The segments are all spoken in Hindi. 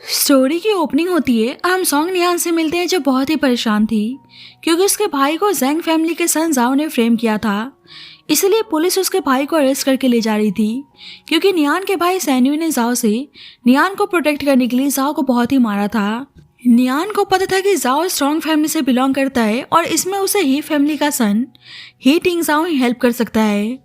स्टोरी की ओपनिंग होती है और हम सॉन्ग नियान से मिलते हैं जो बहुत ही परेशान थी क्योंकि उसके भाई को जैंग फैमिली के सन जाओ ने फ्रेम किया था। इसलिए पुलिस उसके भाई को अरेस्ट करके ले जा रही थी क्योंकि नियान के भाई सैन्यू ने जाओ से नियान को प्रोटेक्ट करने के लिए जाओ को बहुत ही मारा था। नियान को पता था कि जाओ स्ट्रॉन्ग फैमिली से बिलोंग करता है और इसमें उसे ही फैमिली का सन ही टिंगजाओ ही हेल्प कर सकता है।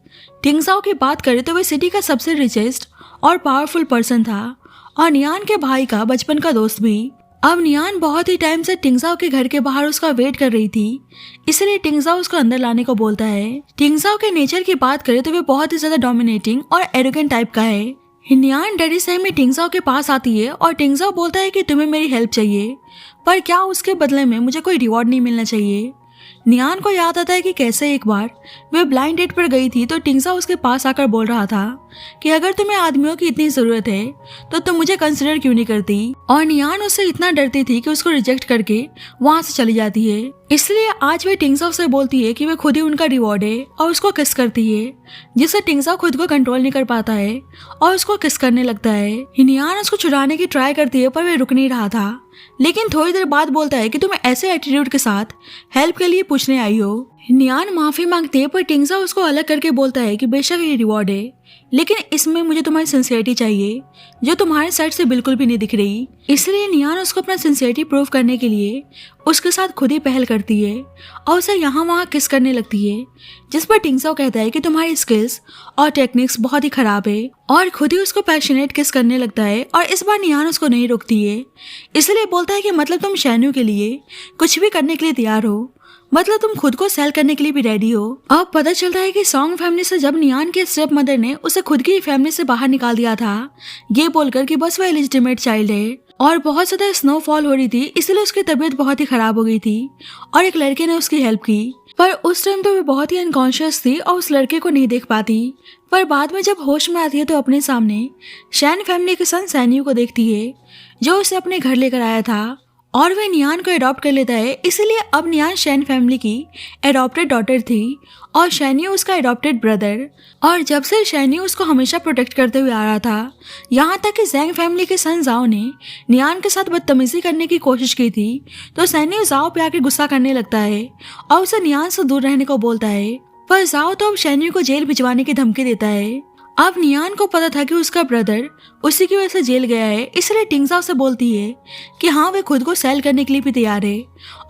टिंगजाओ की बात करें तो वह सिटी का सबसे रिचेस्ट और पावरफुल पर्सन था और नियान के भाई का बचपन का दोस्त भी। अब नियान बहुत ही टाइम से टिंगजाओ के घर के बाहर उसका वेट कर रही थी, इसलिए टिंगजाओ उसको अंदर लाने को बोलता है। टिंगजाओ के नेचर की बात करें तो वे बहुत ही ज्यादा डोमिनेटिंग और एरोगेंट टाइप का है। नियान डरी सहमी में टिंगजाओ के पास आती है और टिंगजाओ बोलता है कि तुम्हें मेरी हेल्प चाहिए, पर क्या उसके बदले में मुझे कोई रिवॉर्ड नहीं मिलना चाहिए। नियान को याद आता है कि कैसे एक बार वे ब्लाइंड डेट पर गई थी तो टिंगजाओ उसके पास आकर बोल रहा था कि अगर तुम्हें आदमियों की इतनी जरूरत है तो तुम मुझे कंसिडर क्यों नहीं करती। और नियान उससे इतना डरती थी कि उसको रिजेक्ट करके वहां से चली जाती है। इसलिए आज वे टिंगजाओ से बोलती है कि वे खुद ही उनका रिवॉर्ड है और उसको किस करती है, जिससे टिंगजाओ खुद को कंट्रोल नहीं कर पाता है और उसको किस करने लगता है। नियान उसको छुड़ाने की ट्राई करती है पर वे रुक नहीं रहा था, लेकिन थोड़ी देर बाद बोलता है कि तुम ऐसे एटीट्यूड के साथ हेल्प के लिए पूछने आई हो। नियान माफी मांगती है पर टिंगजाओ उसको अलग करके बोलता है कि बेशक ये रिवॉर्ड है, लेकिन इसमें मुझे तुम्हारी सिंसियरिटी चाहिए जो तुम्हारे साइड से बिल्कुल भी नहीं दिख रही। इसलिए नियान उसको अपना सिंसियरिटी प्रूव करने के लिए उसके साथ खुद ही पहल करती है और उसे यहाँ वहाँ किस करने लगती है, जिस पर टिंगजाओ कहता है कि तुम्हारी स्किल्स और टेक्निक्स बहुत ही खराब है और खुद ही उसको पैशनेट किस करने लगता है। और इस बार नियान उसको नहीं रोकती है, इसलिए बोलता है कि मतलब तुम सैन्यू के लिए कुछ भी करने के लिए तैयार हो, मतलब तुम खुद को सेल करने के लिए भी रेडी हो। अब पता चलता है कि सॉन्ग फैमिली से जब नियान के स्टेप मदर ने उसे खुद की फैमिली से बाहर निकाल दिया था, ये बोलकर कि बस वह इलिजिटिमेट चाइल्ड है। और बहुत ज्यादा स्नोफॉल हो रही थी, इसलिए उसकी तबीयत बहुत ही खराब हो गई थी और एक लड़के ने उसकी हेल्प की। पर उस टाइम तो वो बहुत ही अनकॉन्शियस थी और उस लड़के को नहीं देख पाती। पर बाद में जब होश में आती है तो अपने सामने शैन फैमिली के सन सैन्यू को देखती है जो उसे अपने घर लेकर आया था और वह नियान को अडॉप्ट कर लेता है। इसलिए अब नियान शैन फैमिली की अडॉप्टेड डॉटर थी और शैन्यू उसका अडॉप्टेड ब्रदर। और जब से शैन्यू उसको हमेशा प्रोटेक्ट करते हुए आ रहा था, यहाँ तक कि जैंग फैमिली के सन जाओ ने नियान के साथ बदतमीजी करने की कोशिश की थी तो शैन्यू जाओ पे आकर गुस्सा करने लगता है और उसे नियान से दूर रहने को बोलता है। पर जाओ तो अब शैन्यू को जेल भिजवाने की धमकी देता है। अब नियान को पता था कि उसका ब्रदर उसी की वजह से जेल गया है, इसलिए टिंगजाओ से बोलती है कि हाँ वे खुद को सेल करने के लिए भी तैयार है।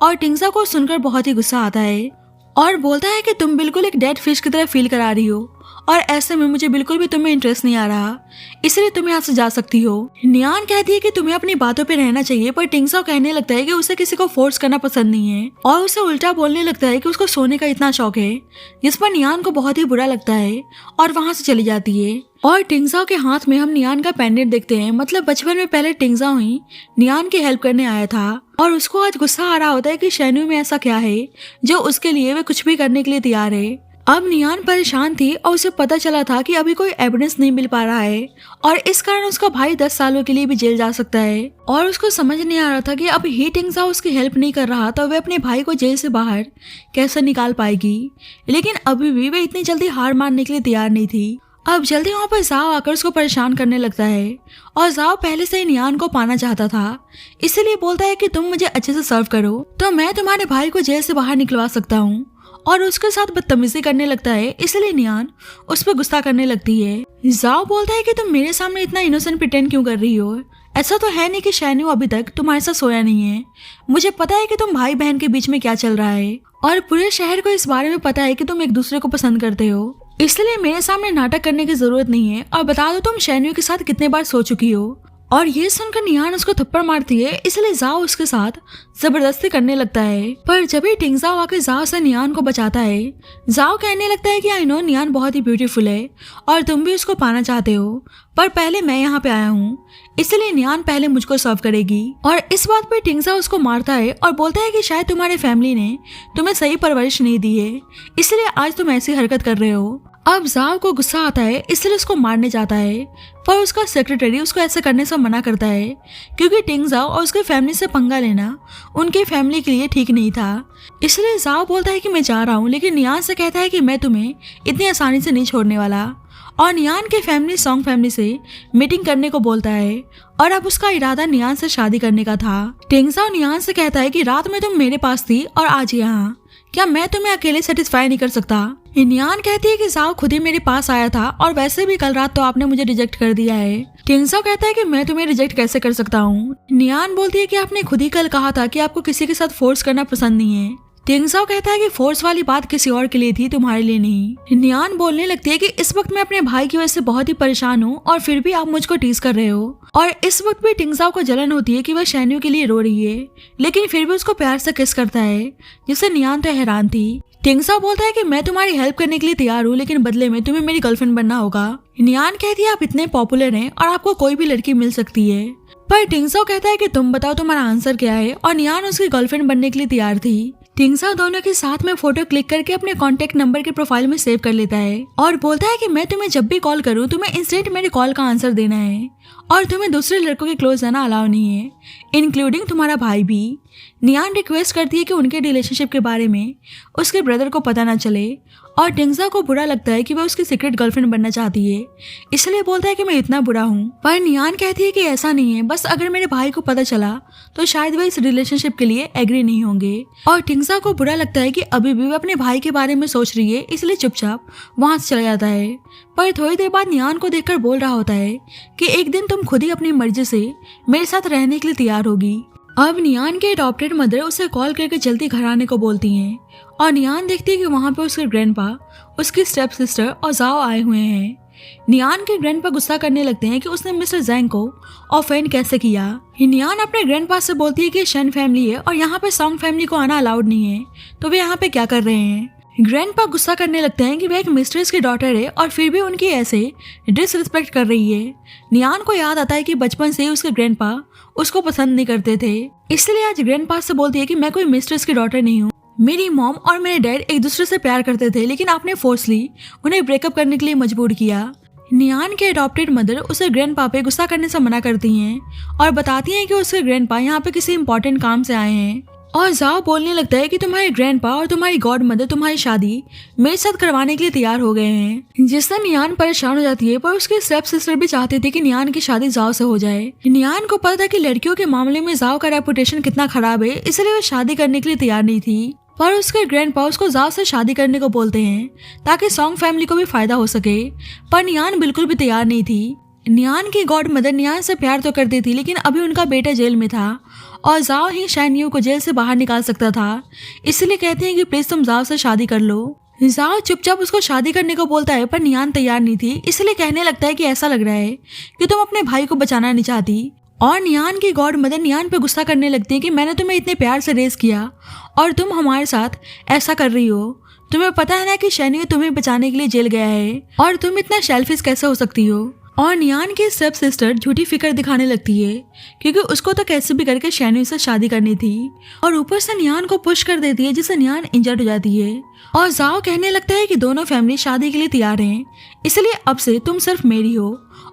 और टिंगजाओ को सुनकर बहुत ही गुस्सा आता है और बोलता है कि तुम बिल्कुल एक डेड फिश की तरह फील करा रही हो और ऐसे में मुझे बिल्कुल भी तुम्हें इंटरेस्ट नहीं आ रहा, इसलिए तुम यहाँ से जा सकती हो। नियान कहती है कि तुम्हें अपनी बातों पे रहना चाहिए, पर टिंगजाओ कहने लगता है कि उसे किसी को फोर्स करना पसंद नहीं है और उसे उल्टा बोलने लगता है कि उसको सोने का इतना शौक है, जिस पर नियान को बहुत ही बुरा लगता है और वहाँ से चली जाती है। और टिंगजाओ के हाथ में हम नियान का पेंडेंट देखते हैं, मतलब बचपन में पहले टिंगजाओ ही नियान की हेल्प करने आया था और उसको आज गुस्सा आ रहा होता है कि शैन्यू में ऐसा क्या है जो उसके लिए वे कुछ भी करने के लिए तैयार है। अब नियान परेशान थी और उसे पता चला था कि अभी कोई एविडेंस नहीं मिल पा रहा है और इस कारण उसका भाई 10 सालों के लिए भी जेल जा सकता है। और उसको समझ नहीं आ रहा था कि अब ही टिंगजाओ उसकी हेल्प नहीं कर रहा तो वे अपने भाई को जेल से बाहर कैसे निकाल पाएगी, लेकिन अभी भी वे इतनी जल्दी हार मानने के लिए तैयार नहीं थी। अब जल्दी वहाँ पर जाओ आकर उसको परेशान करने लगता है और जाओ पहले से ही नियान को पाना चाहता था, इसीलिए बोलता है कि तुम मुझे अच्छे से सर्व करो तो मैं तुम्हारे भाई को जेल से बाहर निकलवा सकता हूँ। और उसके साथ बदतमीजी करने लगता है, इसलिए नियान उस पर गुस्सा करने लगती है। जाओ बोलता है कि तुम मेरे सामने इतना इनोसेंट प्रिटेंड क्यों कर रही हो, ऐसा तो है नहीं कि शैन्यू अभी तक तुम्हारे साथ सोया नहीं है, मुझे पता है कि तुम भाई बहन के बीच में क्या चल रहा है और पूरे शहर को इस बारे में पता है कि तुम एक दूसरे को पसंद करते हो, इसलिए मेरे सामने नाटक करने की जरूरत नहीं है और बता दो तुम शैन्यू के साथ कितने बार सो चुकी हो। और ये सुनकर नियान उसको थप्पड़ मारती है, इसलिए जाओ उसके साथ जबरदस्ती करने लगता है। पर जब ही टिंगजाओ आकर जाओ से नियान को बचाता है, जाओ कहने लगता है कि आई नो नियान बहुत ही ब्यूटीफुल है और तुम भी उसको पाना चाहते हो, पर पहले मैं यहाँ पे आया हूँ, इसलिए नियान पहले मुझको सर्व करेगी। और इस बात पे टिंगजाओ उसको मारता है और बोलता है कि शायद तुम्हारे फैमिली ने तुम्हें सही परवरिश नहीं दी है, इसलिए आज तुम ऐसी हरकत कर रहे हो। अब जाओ को गुस्सा आता है, इसलिए उसको मारने जाता है, पर उसका सेक्रेटरी उसको ऐसे करने से मना करता है क्योंकि टिंगजाओ और उसके फैमिली से पंगा लेना उनके फैमिली के लिए ठीक नहीं था। इसलिए जाओ बोलता है कि मैं जा रहा हूँ, लेकिन नियान से कहता है कि मैं तुम्हें इतनी आसानी से नहीं छोड़ने वाला और नियान के फैमिली सॉन्ग फैमिली से मीटिंग करने को बोलता है और अब उसका इरादा नियान से शादी करने का था। टिंगजाओ नियान से कहता है कि रात में तुम मेरे पास थी और आज यहाँ, क्या मैं तुम्हें अकेले सेटिस्फाई नहीं कर सकता? नियान कहती है कि जाओ खुद ही मेरे पास आया था और वैसे भी कल रात तो आपने मुझे रिजेक्ट कर दिया है। टिंगजाओ कहता है कि मैं तुम्हें रिजेक्ट कैसे कर सकता हूँ? नियान बोलती है कि आपने खुद ही कल कहा था कि आपको किसी के साथ फोर्स करना पसंद नहीं है। टिंगजाओ कहता है कि फोर्स वाली बात किसी और के लिए थी, तुम्हारे लिए नहीं। नियान बोलने लगती है कि इस वक्त मैं अपने भाई की वजह से बहुत ही परेशान हूँ और फिर भी आप मुझको टीज कर रहे हो। और इस वक्त भी टिंगजाओ को जलन होती है कि वह शैन्यू के लिए रो रही है, लेकिन फिर भी उसको प्यार से किस करता है, जिससे नियान तो हैरान थी। टिंगजाओ बोलता है कि मैं तुम्हारी हेल्प करने के लिए तैयार हूँ, लेकिन बदले में तुम्हें मेरी गर्लफ्रेंड बनना होगा। नियान कहती है आप इतने पॉपुलर हैं और आपको कोई भी लड़की मिल सकती है। पर टिंगजाओ कहता है कि तुम बताओ तुम्हारा आंसर क्या है, और नियान उसकी गर्लफ्रेंड बनने के लिए तैयार थी। टिंगजाओ दोनों के साथ में फोटो क्लिक करके अपने कॉन्टेक्ट नंबर के प्रोफाइल में सेव कर लेता है और बोलता है कि मैं तुम्हें जब भी कॉल करूँ तुम्हें इंस्टेंट मेरे कॉल का आंसर देना है और तुम्हें दूसरे लड़कों के क्लोज जाना अलाउ नहीं है, इंक्लूडिंग तुम्हारा भाई भी। नियान रिक्वेस्ट करती है कि उनके रिलेशनशिप के बारे में उसके ब्रदर को पता न चले, और टिंगजाओ को बुरा लगता है कि वह उसकी सीक्रेट गर्लफ्रेंड बनना चाहती है, इसलिए बोलता है कि मैं इतना बुरा हूँ। पर नियान कहती है कि ऐसा नहीं है, बस अगर मेरे भाई को पता चला तो शायद वह इस रिलेशनशिप के लिए एग्री नहीं होंगे। और टिंगजाओ को बुरा लगता है कि अभी भी वह अपने भाई के बारे में सोच रही है, इसलिए चुपचाप वहां से चला जाता है। पर थोड़ी देर बाद नियान को देखकर बोल रहा होता है कि एक दिन तुम खुद ही अपनी मर्जी से मेरे साथ रहने के लिए तैयार होगी। अब नियान के अडॉप्टेड मदर उसे कॉल करके जल्दी घर आने को बोलती हैं और नियान देखती है कि वहाँ पे उसके ग्रैंडपा, उसकी स्टेप सिस्टर और जाओ आए हुए हैं। नियान के ग्रैंडपा गुस्सा करने लगते हैं कि उसने मिस्टर जैंग को ऑफेंड कैसे किया। नियान अपने ग्रैंडपा से बोलती है कि शन फैमिली है और यहाँ पे सॉन्ग फैमिली को आना अलाउड नहीं है, तो वे यहाँ पे क्या कर रहे हैं। ग्रैंडपा गुस्सा करने लगते हैं कि वह एक मिस्ट्रेस की डॉटर है और फिर भी उनकी ऐसे डिसरिस्पेक्ट कर रही है। नियान को याद आता है कि बचपन से ही उसके ग्रैंडपा उसको पसंद नहीं करते थे, इसलिए आज ग्रैंडपा से बोलती है कि मैं कोई मिस्ट्रेस की डॉटर नहीं हूँ। मेरी मॉम और मेरे डैड एक दूसरे से प्यार करते थे, लेकिन आपने फोर्सली उन्हें ब्रेकअप करने के लिए मजबूर किया। नियान के अडॉप्टेड मदर उसे ग्रैंडपा पे गुस्सा करने से मना करती हैं और बताती हैं कि उसके ग्रैंडपा यहाँ पे किसी इंपॉर्टेंट काम से आए हैं। और जाओ बोलने लगता है कि तुम्हारे ग्रैंडपा और तुम्हारी गॉड मदर तुम्हारी शादी मेरे साथ करवाने के लिए तैयार हो गए हैं, जिससे नियान परेशान हो जाती है। पर उसकी स्टेप सिस्टर भी चाहती थी कि नियान की शादी जाओ से हो जाए। नियान को पता था कि लड़कियों के मामले में जाओ का रेपुटेशन कितना खराब है, इसलिए वह शादी करने के लिए तैयार नहीं थी। पर उसके ग्रैंडपा उसको जाओ से शादी करने को बोलते हैं ताकि सॉन्ग फैमिली को भी फायदा हो सके, पर नियान बिल्कुल भी तैयार नहीं थी। नियान की गॉड मदर नियान से प्यार तो करती थी, लेकिन अभी उनका बेटा जेल में था और जाओ ही शैन्यू को जेल से बाहर निकाल सकता था, इसलिए कहते हैं कि प्लीज तुम जाओ से शादी कर लो। जाओ चुपचाप उसको शादी करने को बोलता है, पर नियान तैयार नहीं थी, इसलिए कहने लगता है कि ऐसा लग रहा है कि तुम अपने भाई को बचाना नहीं चाहती। और नियान की गॉड मदर नियान पे गुस्सा करने लगती है कि मैंने तुम्हें इतने प्यार से रेस किया और तुम हमारे साथ ऐसा कर रही हो। तुम्हें पता है ना कि शैन्यू तुम्हें बचाने के लिए जेल गया है और तुम इतना सेल्फिश कैसे हो सकती हो। और नियान की स्टेप सिस्टर झूठी फिक्र दिखाने लगती है क्योंकि उसको तो कैसे भी करके शैन्यू से शादी करनी थी, और ऊपर से नियान को पुश कर देती है जिससे नियान इंजर्ड हो जाती है। और जाओ कहने लगता है कि दोनों फैमिली शादी के लिए तैयार हैं, इसलिए अब से तुम सिर्फ मेरी हो।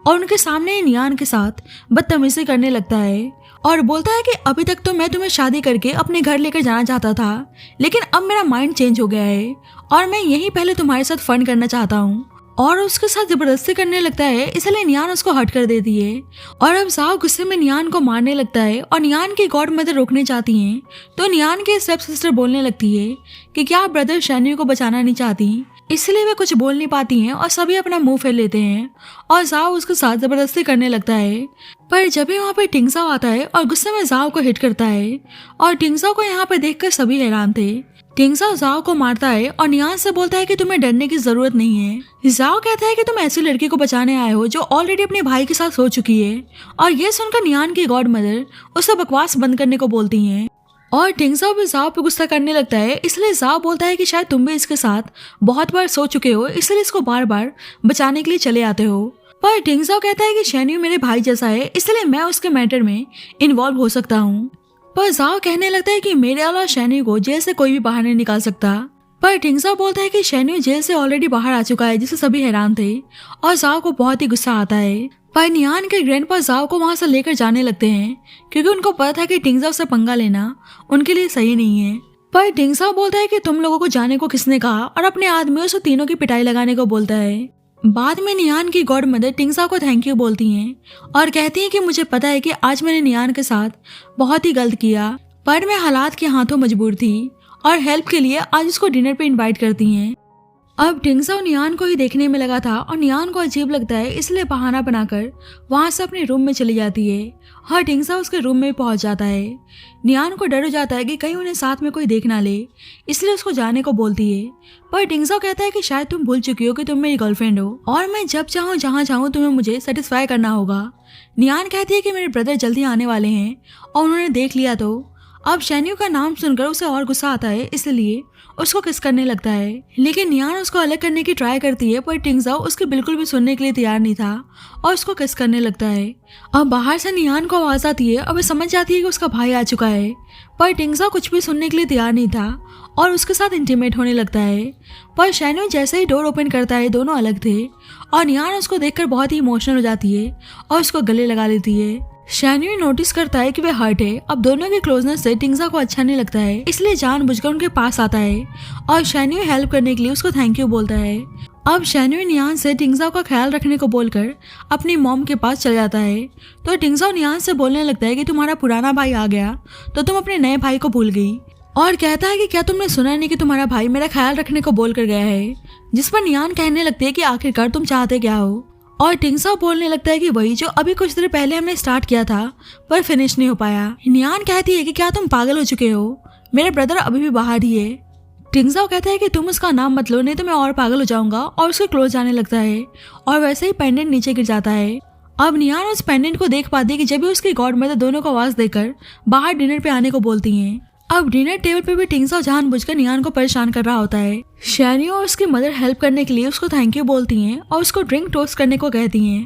और उनके सामने ही नियान के साथ बदतमीजी करने लगता है और बोलता है कि अभी तक तो मैं तुम्हें शादी करके अपने घर लेकर जाना चाहता था, लेकिन अब मेरा माइंड चेंज हो गया है और मैं यहीं पहले तुम्हारे साथ फन करना चाहता हूँ। और उसके साथ जबरदस्ती करने लगता है, इसलिए नियान उसको हट कर देती है। और अब जाओ गुस्से में नियान को मारने लगता है और नियान की गॉड मदर रोकने चाहती हैं, तो नियान की स्टेप सिस्टर बोलने लगती है कि क्या आप ब्रदर शैन्यू को बचाना नहीं चाहती, इसलिए वे कुछ बोल नहीं पाती हैं और सभी अपना मुंह फेर लेते हैं और जाओ उसके साथ जबरदस्ती करने लगता है। पर जब भी वहाँ पे टिंगजाओ आता है और गुस्से में जाओ को हिट करता है, और टिंगजाओ को यहाँ पे देखकर सभी हैरान थे। टिंगजाओ जाओ को मारता है और नियान से बोलता है कि तुम्हें डरने की जरूरत नहीं है। जाओ कहता है कि तुम ऐसी लड़की को बचाने आए हो जो ऑलरेडी अपने भाई के साथ सो चुकी है, और ये सुनकर नियान की गॉड मदर उसे बकवास बंद करने को बोलती हैं। और टिंगजाओ भी जाओ पे गुस्सा करने लगता है, इसलिए जाओ बोलता है कि शायद तुम भी इसके साथ बहुत बार सो चुके हो, इसलिए इसको बार बार बचाने के लिए चले आते हो। पर टिंगजाओ कहता है कि शैन्यू मेरे भाई जैसा है, इसलिए मैं उसके मैटर में इन्वॉल्व हो सकता हूँ। पर जाओ कहने लगता है कि मेरे अलावा शैन्यू को जेल से कोई भी बाहर नहीं निकाल सकता। पर टिंगजाओ बोलता है कि शैन्यू जेल से ऑलरेडी बाहर आ चुका है, जिससे सभी हैरान थे और जाओ को बहुत ही गुस्सा आता है। पर नियान के ग्रैंडपा जाओ को वहां से लेकर जाने लगते हैं क्योंकि उनको पता था कि टिंगजाओ से पंगा लेना उनके लिए सही नहीं है। पर टिंगजाओ बोलता है कि तुम लोगों को जाने को किसने कहा, और अपने आदमियों से तीनों की पिटाई लगाने को बोलता है। बाद में नियान की गॉड मदर टिंगसाओ को थैंक यू बोलती हैं और कहती हैं कि मुझे पता है कि आज मैंने नियान के साथ बहुत ही गलत किया, पर मैं हालात के हाथों मजबूर थी और हेल्प के लिए आज उसको डिनर पे इनवाइट करती हैं। अब टिंगसाओ नियान को ही देखने में लगा था और नियान को अजीब लगता है, इसलिए बहाना बनाकर वहां से अपने रूम में चली जाती है और टिंगसाओ उसके रूम में पहुंच जाता है। नियान को डर हो जाता है कि कहीं उन्हें साथ में कोई देख ना ले, इसलिए उसको जाने को बोलती है, पर टिंगसाओ कहता है कि शायद तुम भूल चुकी हो कि तुम मेरी गर्लफ्रेंड हो और मैं जब चाहूँ जहाँ चाहूँ तुम्हें मुझे सेटिस्फाई करना होगा। नियान कहती है कि मेरे ब्रदर जल्दी आने वाले हैं और उन्होंने देख लिया तो। अब शैन्यू का नाम सुनकर उसे और गुस्सा आता है, इसलिए उसको किस करने लगता है, लेकिन नियान उसको अलग करने की ट्राई करती है, पर टिंगसाओ उसके बिल्कुल भी सुनने के लिए तैयार नहीं था और उसको किस करने लगता है। अब बाहर से नियान को आवाज आती है और वह समझ जाती है कि उसका भाई आ चुका है, पर टिंगसाओ कुछ भी सुनने के लिए तैयार नहीं था और उसके साथ इंटीमेट होने लगता है। पर शैन्यू जैसे ही डोर ओपन करता है दोनों अलग थे और नियान उसको देखकर बहुत ही इमोशनल हो जाती है और उसको गले लगा लेती है। शैन्यू नोटिस करता है कि वे हर्ट है। अब दोनों की क्लोजनेस से टिंगसाओ को अच्छा नहीं लगता है, इसलिए जानबूझकर उनके पास आता है और शैन्यू हेल्प करने के लिए उसको थैंक यू बोलता है। अब शैन्यू नियान से टिंगसाओ का ख्याल रखने को बोलकर अपनी मॉम के पास चला जाता है, तो टिंगसाओ नियान से बोलने लगता है कि तुम्हारा पुराना भाई आ गया तो तुम अपने नए भाई को भूल गई, और कहता है कि क्या तुमने सुना नहीं कि तुम्हारा भाई मेरा ख्याल रखने को बोल कर गया है। जिस पर नियान कहने लगती है कि आखिरकार तुम चाहते क्या हो, और टिंगसाओ बोलने लगता है कि वही जो अभी कुछ देर पहले हमने स्टार्ट किया था पर फिनिश नहीं हो पाया। नियान कहती है कि क्या तुम पागल हो चुके हो, मेरा ब्रदर अभी भी बाहर ही है। टिंगसाओ कहता है कि तुम उसका नाम मत लो, नहीं तो मैं और पागल हो जाऊंगा, और उसके क्लोज जाने लगता है और वैसे ही पेंडेंट नीचे गिर जाता है। अब नियान उस पेंडेंट को देख पाती है कि जब भी उसकी गॉड मदर दोनों को आवाज देकर बाहर डिनर पे आने को बोलती हैं। अब डिनर टेबल पे भी टिंगसाओ जानबूझकर नियान को परेशान कर रहा होता है। शैन्यू और उसकी मदर हेल्प करने के लिए उसको थैंक यू बोलती हैं और उसको ड्रिंक टोस्ट करने को कहती हैं,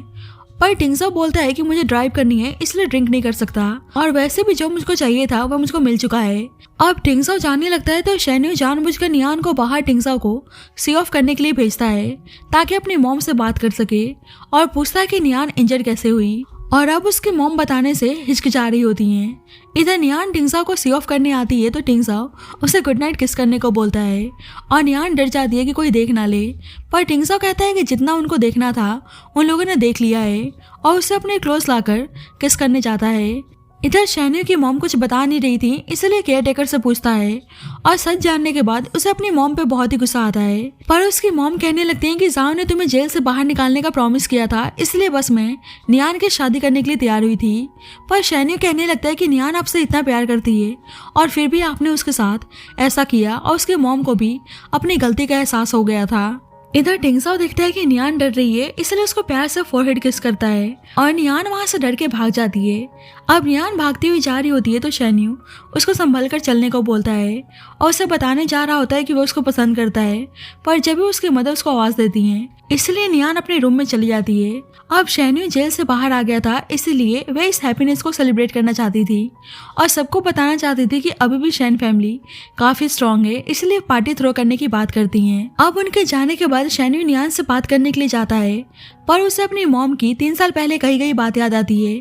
पर टिंगसाओ बोलता है कि मुझे ड्राइव करनी है इसलिए ड्रिंक नहीं कर सकता, और वैसे भी जो मुझको चाहिए था वह मुझको मिल चुका है। अब टिंगसाओ जाने लगता है तो शैन्यू जानबूझकर नियान को बाहर टिंगसाओ को सी ऑफ करने के लिए भेजता है ताकि अपनी मॉम से बात कर सके, और पूछता है कि नियान इंजर्ड कैसे हुई, और अब उसकी मॉम बताने से हिचकिचा रही होती हैं। इधर नियान टिंगसाओ को सी ऑफ करने आती है तो टिंगसाओ उसे गुड नाइट किस करने को बोलता है और नियान डर जाती है कि कोई देख ना ले, पर टिंगसाओ कहता है कि जितना उनको देखना था उन लोगों ने देख लिया है और उसे अपने क्लोज लाकर किस करने जाता है। इधर शैन्यू की मॉम कुछ बता नहीं रही थी, इसलिए केयर टेकर से पूछता है और सच जानने के बाद उसे अपनी मॉम पे बहुत ही गुस्सा आता है, पर उसकी मॉम कहने लगती है कि जाओ ने तुम्हें जेल से बाहर निकालने का प्रॉमिस किया था, इसलिए बस मैं नियान की शादी करने के लिए तैयार हुई थी। पर शैन्यू कहने लगता है कि नियान आपसे इतना प्यार करती है और फिर भी आपने उसके साथ ऐसा किया, और उसके मॉम को भी अपनी गलती का एहसास हो गया था। इधर टिंगसाओ देखता है कि नियान डर रही है, इसलिए उसको प्यार से फोरहेड किस करता है और नियान वहां से डर के भाग जाती है। अब नियान भागती हुई जा रही होती है तो शैन्यू उसको संभल कर चलने को बोलता है और उसे बताने जा रहा होता है कि वो उसको पसंद करता है, पर जब भी उसकी मदर उसको आवाज देती है इसलिए नियान अपने रूम में चली जाती है। अब शैन्यू जेल से बाहर आ गया था, इसलिए वह इस हैप्पीनेस को सेलिब्रेट करना चाहती थी और सबको बताना चाहती थी कि अभी भी शैन फैमिली काफी स्ट्रांग है, इसलिए पार्टी थ्रो करने की बात करती हैं। अब उनके जाने के बाद शैन्यू नियान से बात करने के लिए जाता है, पर उसे अपनी मॉम की 3 साल पहले कही गई बात याद आती है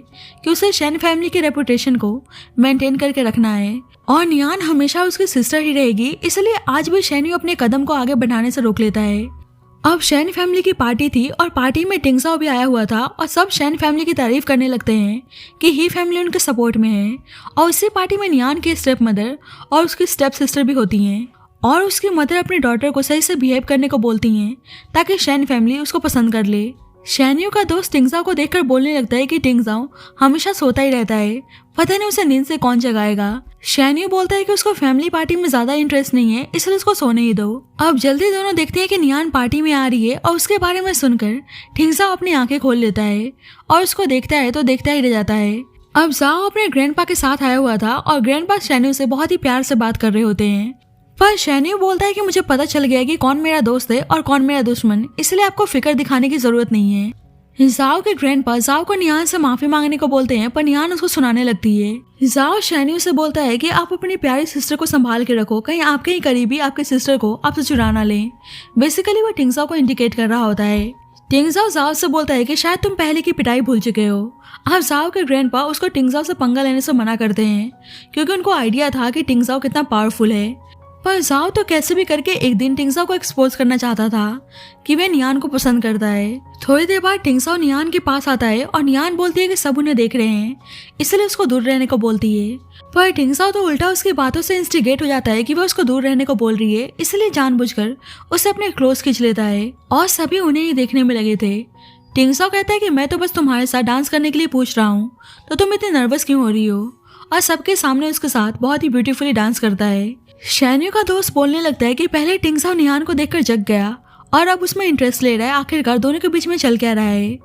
कि उसे शैन फैमिली के रेपुटेशन को मेंटेन करके रखना है और नियान हमेशा उसकी सिस्टर ही रहेगी, इसलिए आज भी शैन्यू अपने कदम को आगे बढ़ाने से रोक लेता है। अब शैन फैमिली की पार्टी थी और पार्टी में टिंगसाओ भी आया हुआ था और सब शैन फैमिली की तारीफ करने लगते हैं कि ही फैमिली उनके सपोर्ट में है, और उसी पार्टी में नियान की स्टेप मदर और उसकी स्टेप सिस्टर भी होती हैं और उसकी मदर अपनी डॉटर को सही से बिहेव करने को बोलती हैं ताकि शैन फैमिली उसको पसंद कर ले। शैन्यू का दोस्त टिंगसाओ को देखकर बोलने लगता है कि टिंगसाओ हमेशा सोता ही रहता है, पता नहीं उसे नींद से कौन जगाएगा। शैन्यू बोलता है कि उसको फैमिली पार्टी में ज्यादा इंटरेस्ट नहीं है, इसलिए उसको सोने ही दो। अब जल्दी दोनों देखते हैं कि नियान पार्टी में आ रही है और उसके बारे में सुनकर टिंगसाओ अपनी आंखें खोल लेता है और उसको देखता है तो देखता ही रह जाता है। अब जाओ अपने ग्रैंडपा के साथ आया हुआ था और ग्रैंडपा शैन्यू से बहुत ही प्यार से बात कर रहे होते हैं, पर शैन्यू बोलता है कि मुझे पता चल गया कि कौन मेरा दोस्त है और कौन मेरा दुश्मन, इसलिए आपको फिक्र दिखाने की जरूरत नहीं है। जाओ के ग्रैंडपा जाओ को नियान से माफी मांगने को बोलते हैं, पर नियान उसको सुनाने लगती है। जाओ शैन्यू से बोलता है कि आप अपनी प्यारी सिस्टर को संभाल के रखो, कहीं आपके ही करीबी आपके सिस्टर को आपसे चुरा ना लें। बेसिकली वो टिंगसाओ को इंडिकेट कर रहा होता है। टिंगसाओ जाओ से बोलता है कि शायद तुम पहले की पिटाई भूल चुके हो। अब जाओ के ग्रैंडपा उसको टिंगसाओ से पंगा लेने से मना करते हैं क्योंकि उनको आइडिया था कि टिंगसाओ कितना पावरफुल है। पर जाओ तो कैसे भी करके एक दिन टिंगसाओ को एक्सपोज करना चाहता था कि वह नियान को पसंद करता है। थोड़ी देर बाद टिंगसाओ नियान के पास आता है और नियान बोलती है कि सब उन्हें देख रहे हैं, इसलिए उसको दूर रहने को बोलती है। पर टिंगसाओ तो उल्टा उसकी बातों से इंस्टिगेट हो जाता है कि वह उसको दूर रहने को बोल रही है, इसलिए जानबूझकर उसे अपने क्लोज खींच लेता है और सभी उन्हें ही देखने में लगे थे। टिंगसाओ कहता है कि मैं तो बस तुम्हारे साथ डांस करने के लिए पूछ रहा हूँ, तो तुम इतनी नर्वस क्यों हो रही हो, और सबके सामने उसके साथ बहुत ही ब्यूटीफुली डांस करता है। शैन्यू का दोस्त बोलने लगता है कि पहले टिंगसाओ नियान को देखकर जग गया और अब उसमें इंटरेस्ट ले रहा है, आखिरकार दोनों के बीच में चल क्या रहा है।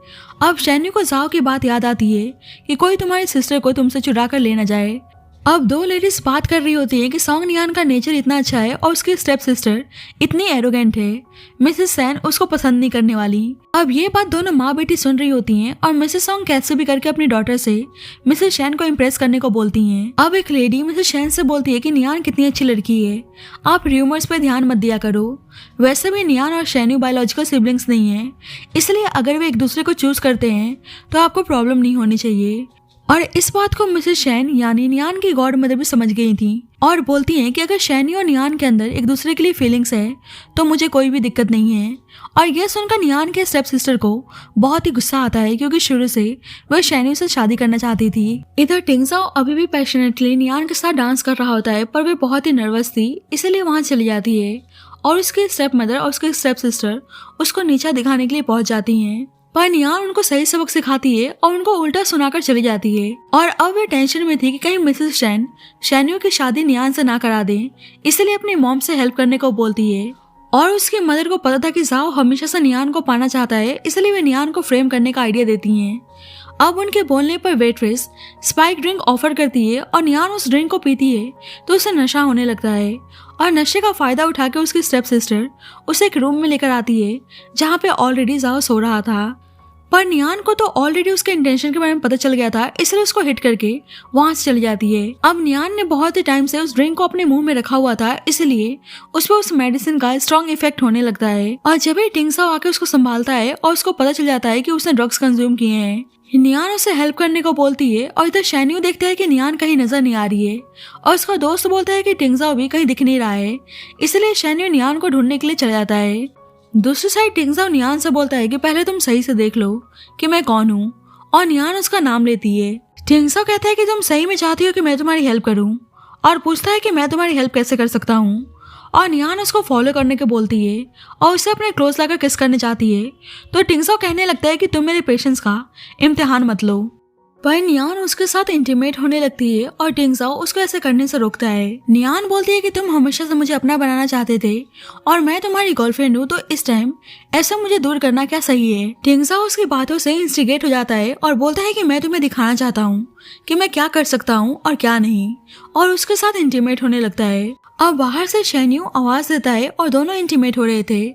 अब शैन्यू को जाओ की बात याद आती है कि कोई तुम्हारी सिस्टर को तुमसे चुरा कर ले न जाए। अब दो लेडीज बात कर रही होती हैं कि सॉन्ग नियान का नेचर इतना अच्छा है और उसकी स्टेप सिस्टर इतनी एरोगेंट है, मिसेस सैन उसको पसंद नहीं करने वाली। अब ये बात दोनों माँ बेटी सुन रही होती हैं और मिसेस सॉन्ग कैसे भी करके अपनी डॉटर से मिसेस सैन को इम्प्रेस करने को बोलती हैं। अब एक लेडी मिसेस सैन से बोलती है कि नियान कितनी अच्छी लड़की है, आप र्यूमर्स पे ध्यान मत दिया करो। वैसे भी नियान और शैन्यू बायोलॉजिकल सिबलिंग्स नहीं है, इसलिए अगर वे एक दूसरे को चूज करते हैं तो आपको प्रॉब्लम नहीं होनी चाहिए। और इस बात को मिसेस शैन यानी नियान की गॉड मदर भी समझ गई थी और बोलती हैं कि अगर शैनी और नियान के अंदर एक दूसरे के लिए फीलिंग्स है तो मुझे कोई भी दिक्कत नहीं है। और यह सुनकर नियान के स्टेप सिस्टर को बहुत ही गुस्सा आता है, क्योंकि शुरू से वह शैनी से शादी करना चाहती थी। इधर टिंगसाओ अभी भी पैशनेटली नियान के साथ डांस कर रहा होता है, पर वे बहुत ही नर्वस थी, इसीलिए वहां चली जाती है और उसके स्टेप मदर और उसके स्टेप सिस्टर उसको नीचा दिखाने के लिए पहुंच जाती हैं। पर नियान उनको सही सबक सिखाती है और उनको उल्टा सुनाकर चली जाती है। और अब वे टेंशन में थी कि कहीं मिसेस शैन शैन्यू की शादी नियान से ना करा दें, इसलिए अपनी मॉम से हेल्प करने को बोलती है। और उसकी मदर को पता था कि जाओ हमेशा से नियान को पाना चाहता है, इसलिए वे नियान को फ्रेम करने का आइडिया देती हैं। अब उनके बोलने पर वेट्रेस स्पाइक ड्रिंक ऑफर करती है और नियान उस ड्रिंक को पीती है तो उसे नशा होने लगता है। और नशे का फायदा उठाकर उसकी स्टेप सिस्टर उसे एक रूम में लेकर आती है जहाँ पे ऑलरेडी जाओ सो रहा था। पर नियान को तो ऑलरेडी उसके इंटेंशन के बारे में पता चल गया था, इसलिए उसको हिट करके वहां से चली जाती है। अब नियान ने बहुत ही टाइम से उस ड्रिंक को अपने मुंह में रखा हुआ था, इसलिए उस पर उस मेडिसिन का स्ट्रॉन्ग इफेक्ट होने लगता है। और जब ही टिंगसाओ आके उसको संभालता है और उसको पता चल जाता है कि उसने ड्रग्स कंज्यूम किए हैं, नियान उसे हेल्प करने को बोलती है। और इधर शैन्यू देखता है कि नियान कहीं नजर नहीं आ रही है और उसका दोस्त बोलता है कि टिंगसाओ भी कहीं दिख नहीं रहा है, इसलिए शैन्यू नियान को ढूंढने के लिए चला जाता है। दूसरी साइड टिंगसाओ नियान से बोलता है कि पहले तुम सही से देख लो कि मैं कौन हूँ, और नियान उसका नाम लेती है। टिंगसाओ कहता है कि तुम सही में चाहती हो कि मैं तुम्हारी हेल्प करूँ, और पूछता है कि मैं तुम्हारी हेल्प कैसे कर सकता हूँ। और नियान उसको फॉलो करने को बोलती है और उसे अपने क्लोज लाकर किस करने चाहती है, तो टिंगसाओ कहने लगता है कि तुम मेरे पेशेंस का इम्तिहान मत लो। पर नियान उसके साथ इंटीमेट होने लगती है और टिंगसाओ उसको ऐसे करने से रोकता है। नियान बोलती है कि तुम हमेशा से मुझे अपना बनाना चाहते थे और मैं तुम्हारी गर्लफ्रेंड हूँ, तो इस टाइम ऐसा मुझे दूर करना क्या सही है। टिंगसाओ उसकी बातों से इंस्टिगेट हो जाता है और बोलता है कि मैं तुम्हें दिखाना चाहता हूँ कि मैं क्या कर सकता हूँ और क्या नहीं, और उसके साथ इंटीमेट होने लगता है। अब बाहर से शैन्यू आवाज देता है और दोनों इंटीमेट हो रहे थे,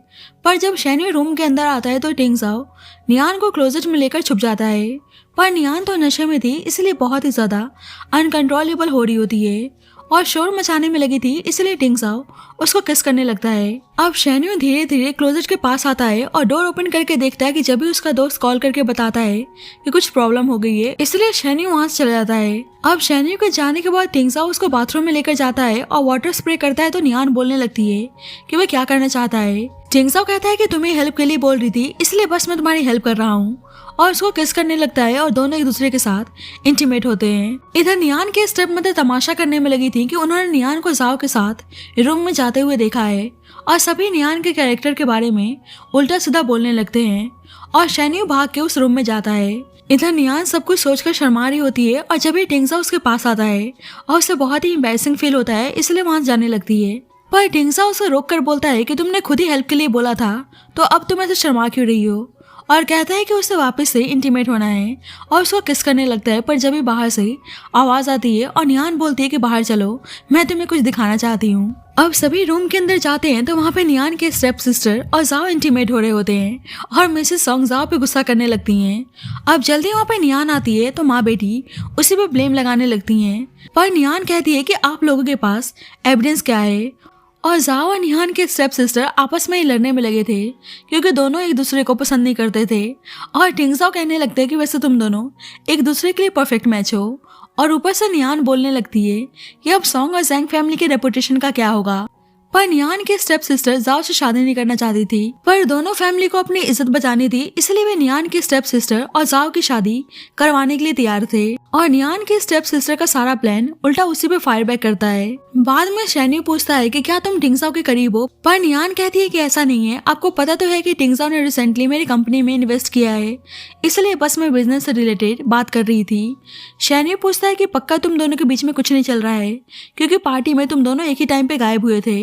पर जब शैन्यू रूम के अंदर आता है तो टिंगसाओ नियान को क्लोजेट में लेकर छुप जाता है। पर नियान तो नशे में थी, इसलिए बहुत ही ज्यादा अनकंट्रोलेबल हो रही होती है और शोर मचाने में लगी थी, इसलिए टिंगसाओ उसको किस करने लगता है। अब शैन्यू धीरे धीरे क्लोजेट के पास आता है और डोर ओपन करके देखता है कि जब भी उसका दोस्त कॉल करके बताता है कि कुछ प्रॉब्लम हो गई है, इसलिए शैन्यू वहां से चला जाता है। अब शैन्यू के जाने के बाद टिंगसाओ उसको बाथरूम में लेकर जाता है और वाटर स्प्रे करता है, तो नियान बोलने लगती है कि वह क्या करना चाहता है। टिंगसाओ कहता है कि तुम्हें हेल्प के लिए बोल रही थी, इसलिए बस मैं तुम्हारी हेल्प कर रहा हूँ, और उसको किस करने लगता है और दोनों एक दूसरे के साथ इंटीमेट होते हैं। इधर नियान के स्टेप मदर तमाशा करने में लगी थी कि उन्होंने नियान को जाओ के साथ रूम में जाते हुए देखा है और सभी नियान के कैरेक्टर के बारे में उल्टा सीधा बोलने लगते हैं और शैन्यू भाग के उस रूम में जाता है। इधर नियान सब कुछ सोचकर शर्मा रही होती है और जब ही टिंगसाओ उसके पास आता है और उसे बहुत ही एम्बैरेसिंग फील होता है, इसलिए वहां जाने लगती है। पर टिंगसाओ उसे रोक कर बोलता है कि तुमने खुद ही हेल्प के लिए बोला था, तो अब तुम ऐसे शर्मा क्यों रही हो, और कहता है कि उसे वापस से इंटीमेट होना है और उसको किस करने लगता है। पर जब भी बाहर से आवाज आती है और नियान बोलती है कि बाहर चलो, मैं तुम्हें कुछ दिखाना चाहती हूँ। अब सभी रूम के अंदर जाते हैं तो वहाँ पे नियान के स्टेप सिस्टर और जाओ इंटीमेट हो रहे होते हैं और मिसेस सॉन्ग जाओ पे गुस्सा करने लगती हैं। अब जल्दी वहाँ पे नियान आती है तो माँ बेटी उसी पे ब्लेम लगाने लगती हैं। पर नियान कहती है कि आप लोगों के पास एविडेंस क्या है, और जाओ और नियान के स्टेप सिस्टर आपस में ही लड़ने में लगे थे क्योंकि दोनों एक दूसरे को पसंद नहीं करते थे। और टिंगसाओ कहने लगते हैं कि वैसे तुम दोनों एक दूसरे के लिए परफेक्ट मैच हो, और ऊपर से नियान बोलने लगती है कि अब सॉन्ग और जैंग फैमिली के रेपुटेशन का क्या होगा। पर नियान की स्टेप सिस्टर जाओ से शादी नहीं करना चाहती थी, पर दोनों फैमिली को अपनी इज्जत बचानी थी, इसलिए वे नियान की स्टेप सिस्टर और जाओ की शादी करवाने के लिए तैयार थे। और नियान की स्टेप सिस्टर का सारा प्लान उल्टा उसी पे फायर बैक करता है। बाद में शैन्यू पूछता है कि क्या तुम टिंगजाओ के करीब हो, पर नियान कहती है कि ऐसा नहीं है, आपको पता तो है कि टिंगजाओ ने रिसेंटली मेरी कंपनी में इन्वेस्ट किया है, इसलिए बस मैं बिजनेस से रिलेटेड बात कर रही थी। शैन्यू पूछता है कि पक्का तुम दोनों के बीच में कुछ नहीं चल रहा है, क्योंकि पार्टी में तुम दोनों एक ही टाइम पे गायब हुए थे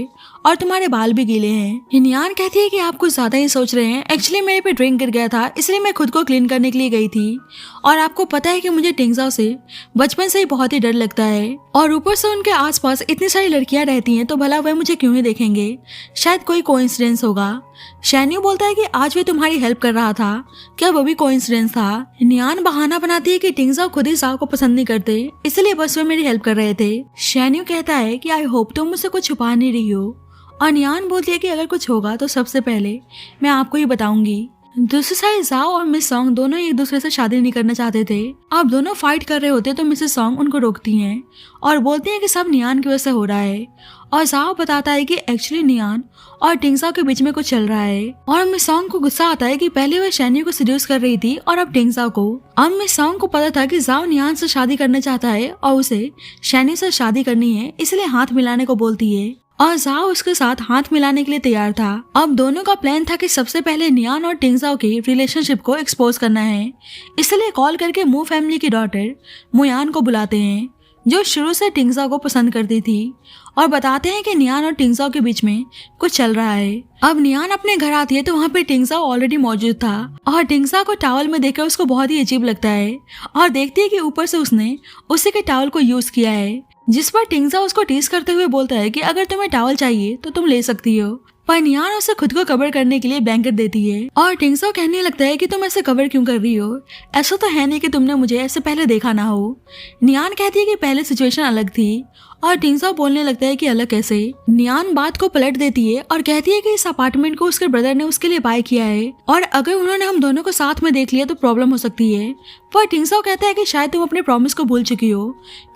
और तुम्हारे बाल भी गीले हैं। नियान कहती है कि आप कुछ ज्यादा ही सोच रहे हैं, एक्चुअली मेरे पे ड्रिंक गिर गया था, इसलिए मैं खुद को क्लीन करने के लिए गई थी, और आपको पता है कि मुझे टिंगजाओ से बचपन से ही बहुत ही डर लगता है, और ऊपर से उनके आसपास इतनी सारी लड़कियां रहती हैं, तो भला वह मुझे क्यों ही देखेंगे, शायद कोई कोइंसिडेंस होगा। शैन्यू बोलता है कि आज वे तुम्हारी हेल्प कर रहा था, क्या वो भी कोइंसिडेंस था? नियान बहाना बनाती है कि टिंगजाओ खुद ही जाओ को पसंद नहीं करते, इसलिए बस वे मेरी हेल्प कर रहे थे। शैन्यू कहता है कि आई होप तुम मुझसे कुछ छुपा नहीं रही हो, और नियान बोलती है कि अगर कुछ होगा तो सबसे पहले मैं आपको ही बताऊंगी। दूसरी साइड जाओ और मिस सॉन्ग दोनों एक दूसरे से शादी नहीं करना चाहते थे। अब दोनों फाइट कर रहे होते तो मिसेस सॉन्ग उनको रोकती हैं और बोलती हैं कि सब नियान की वजह से हो रहा है, और जाओ बताता है कि एक्चुअली नियान और टिंगजाओ के बीच में कुछ चल रहा है। और मिस सॉन्ग को गुस्सा आता है कि पहले वह शैन्यू को सीड्यूस कर रही थी और अब टिंगजाओ को। अब मिस सॉन्ग को पता था कि जाओ नियान से शादी करना चाहता है और उसे शैन्यू से शादी करनी है, इसलिए हाथ मिलाने को बोलती है, और जाओ उसके साथ हाथ मिलाने के लिए तैयार था। अब दोनों का प्लान था कि सबसे पहले नियान और टिंगजाओ के रिलेशनशिप को एक्सपोज करना है, इसलिए कॉल करके मू फैमिली की डॉटर मुयान को बुलाते हैं, जो शुरू से टिंगजाओ को पसंद करती थी, और बताते हैं कि नियान और टिंगजाओ के बीच में कुछ चल रहा है। अब नियान अपने घर आती है तो वहाँ पे टिंगजाओ ऑलरेडी मौजूद था, और टिंगजाओ को टॉवल में देखकर उसको बहुत ही अजीब लगता है, और देखती है कि ऊपर से उसने उसी के टॉवल को यूज किया है, जिस पर टिंगजाओ उसको टीज करते हुए बोलता है कि अगर तुम्हें टॉवल चाहिए तो तुम ले सकती हो, पर नियान उसे खुद को कवर करने के लिए ब्लैंकेट देती है, और टिंगजाओ कहने लगता है कि तुम ऐसे कवर क्यों कर रही हो, ऐसा तो है नहीं कि तुमने मुझे ऐसे पहले देखा ना हो। नियान कहती है कि पहले सिचुएशन अलग थी, और टिंगजाओ बोलने लगता है कि अलग कैसे। नियान बात को पलट देती है और कहती है कि इस अपार्टमेंट को उसके ब्रदर ने उसके लिए बाय किया है, और अगर उन्होंने हम दोनों को साथ में देख लिया तो प्रॉब्लम हो सकती है। पर टिंगजाओ कहता है कि शायद तुम अपने प्रॉमिस को भूल चुकी हो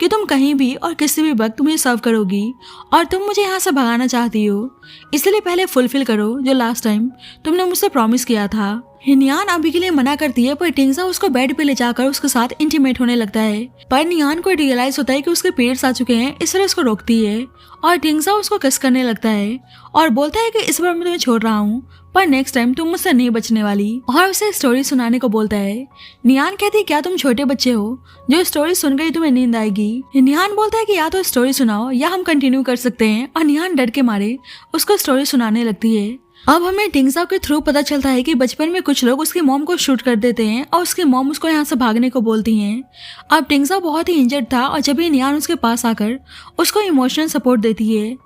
कि तुम कहीं भी और किसी भी वक्त मुझे सर्व करोगी, और तुम मुझे यहाँ से भगाना चाहती हो, इसलिए पहले फुलफिल करो जो लास्ट टाइम तुमने मुझसे प्रॉमिस किया था। नियान अभी के लिए मना करती है, पर टिंगजाओ उसको बेड पे ले जाकर उसके साथ इंटीमेट होने लगता है, पर नियान को रियलाइज होता है कि उसके पीरियड्स आ चुके हैं, इसलिए उसको रोकती है, और टिंगजाओ उसको किस करने लगता है और बोलता है कि इस बार मैं तुम्हें छोड़ रहा हूँ, पर नेक्स्ट टाइम तुम मुझसे नहीं बचने वाली, और उसे स्टोरी सुनाने को बोलता है। नियान कहती है क्या तुम छोटे बच्चे हो जो स्टोरी सुनकर ही तुम्हें नींद आएगी। नियान बोलता है कि या तो स्टोरी सुनाओ या हम कंटिन्यू कर सकते हैं, और नियान डर के मारे उसको स्टोरी सुनाने लगती है। अब हमें टिंगजाओ के थ्रू पता चलता है कि बचपन में कुछ लोग उसकी मॉम को शूट कर देते हैं और उसकी मॉम उसको यहाँ से भागने को बोलती हैं। अब टिंगजाओ बहुत ही इंजर्ड था, और जब भी नियान उसके पास आकर उसको इमोशनल सपोर्ट देती है,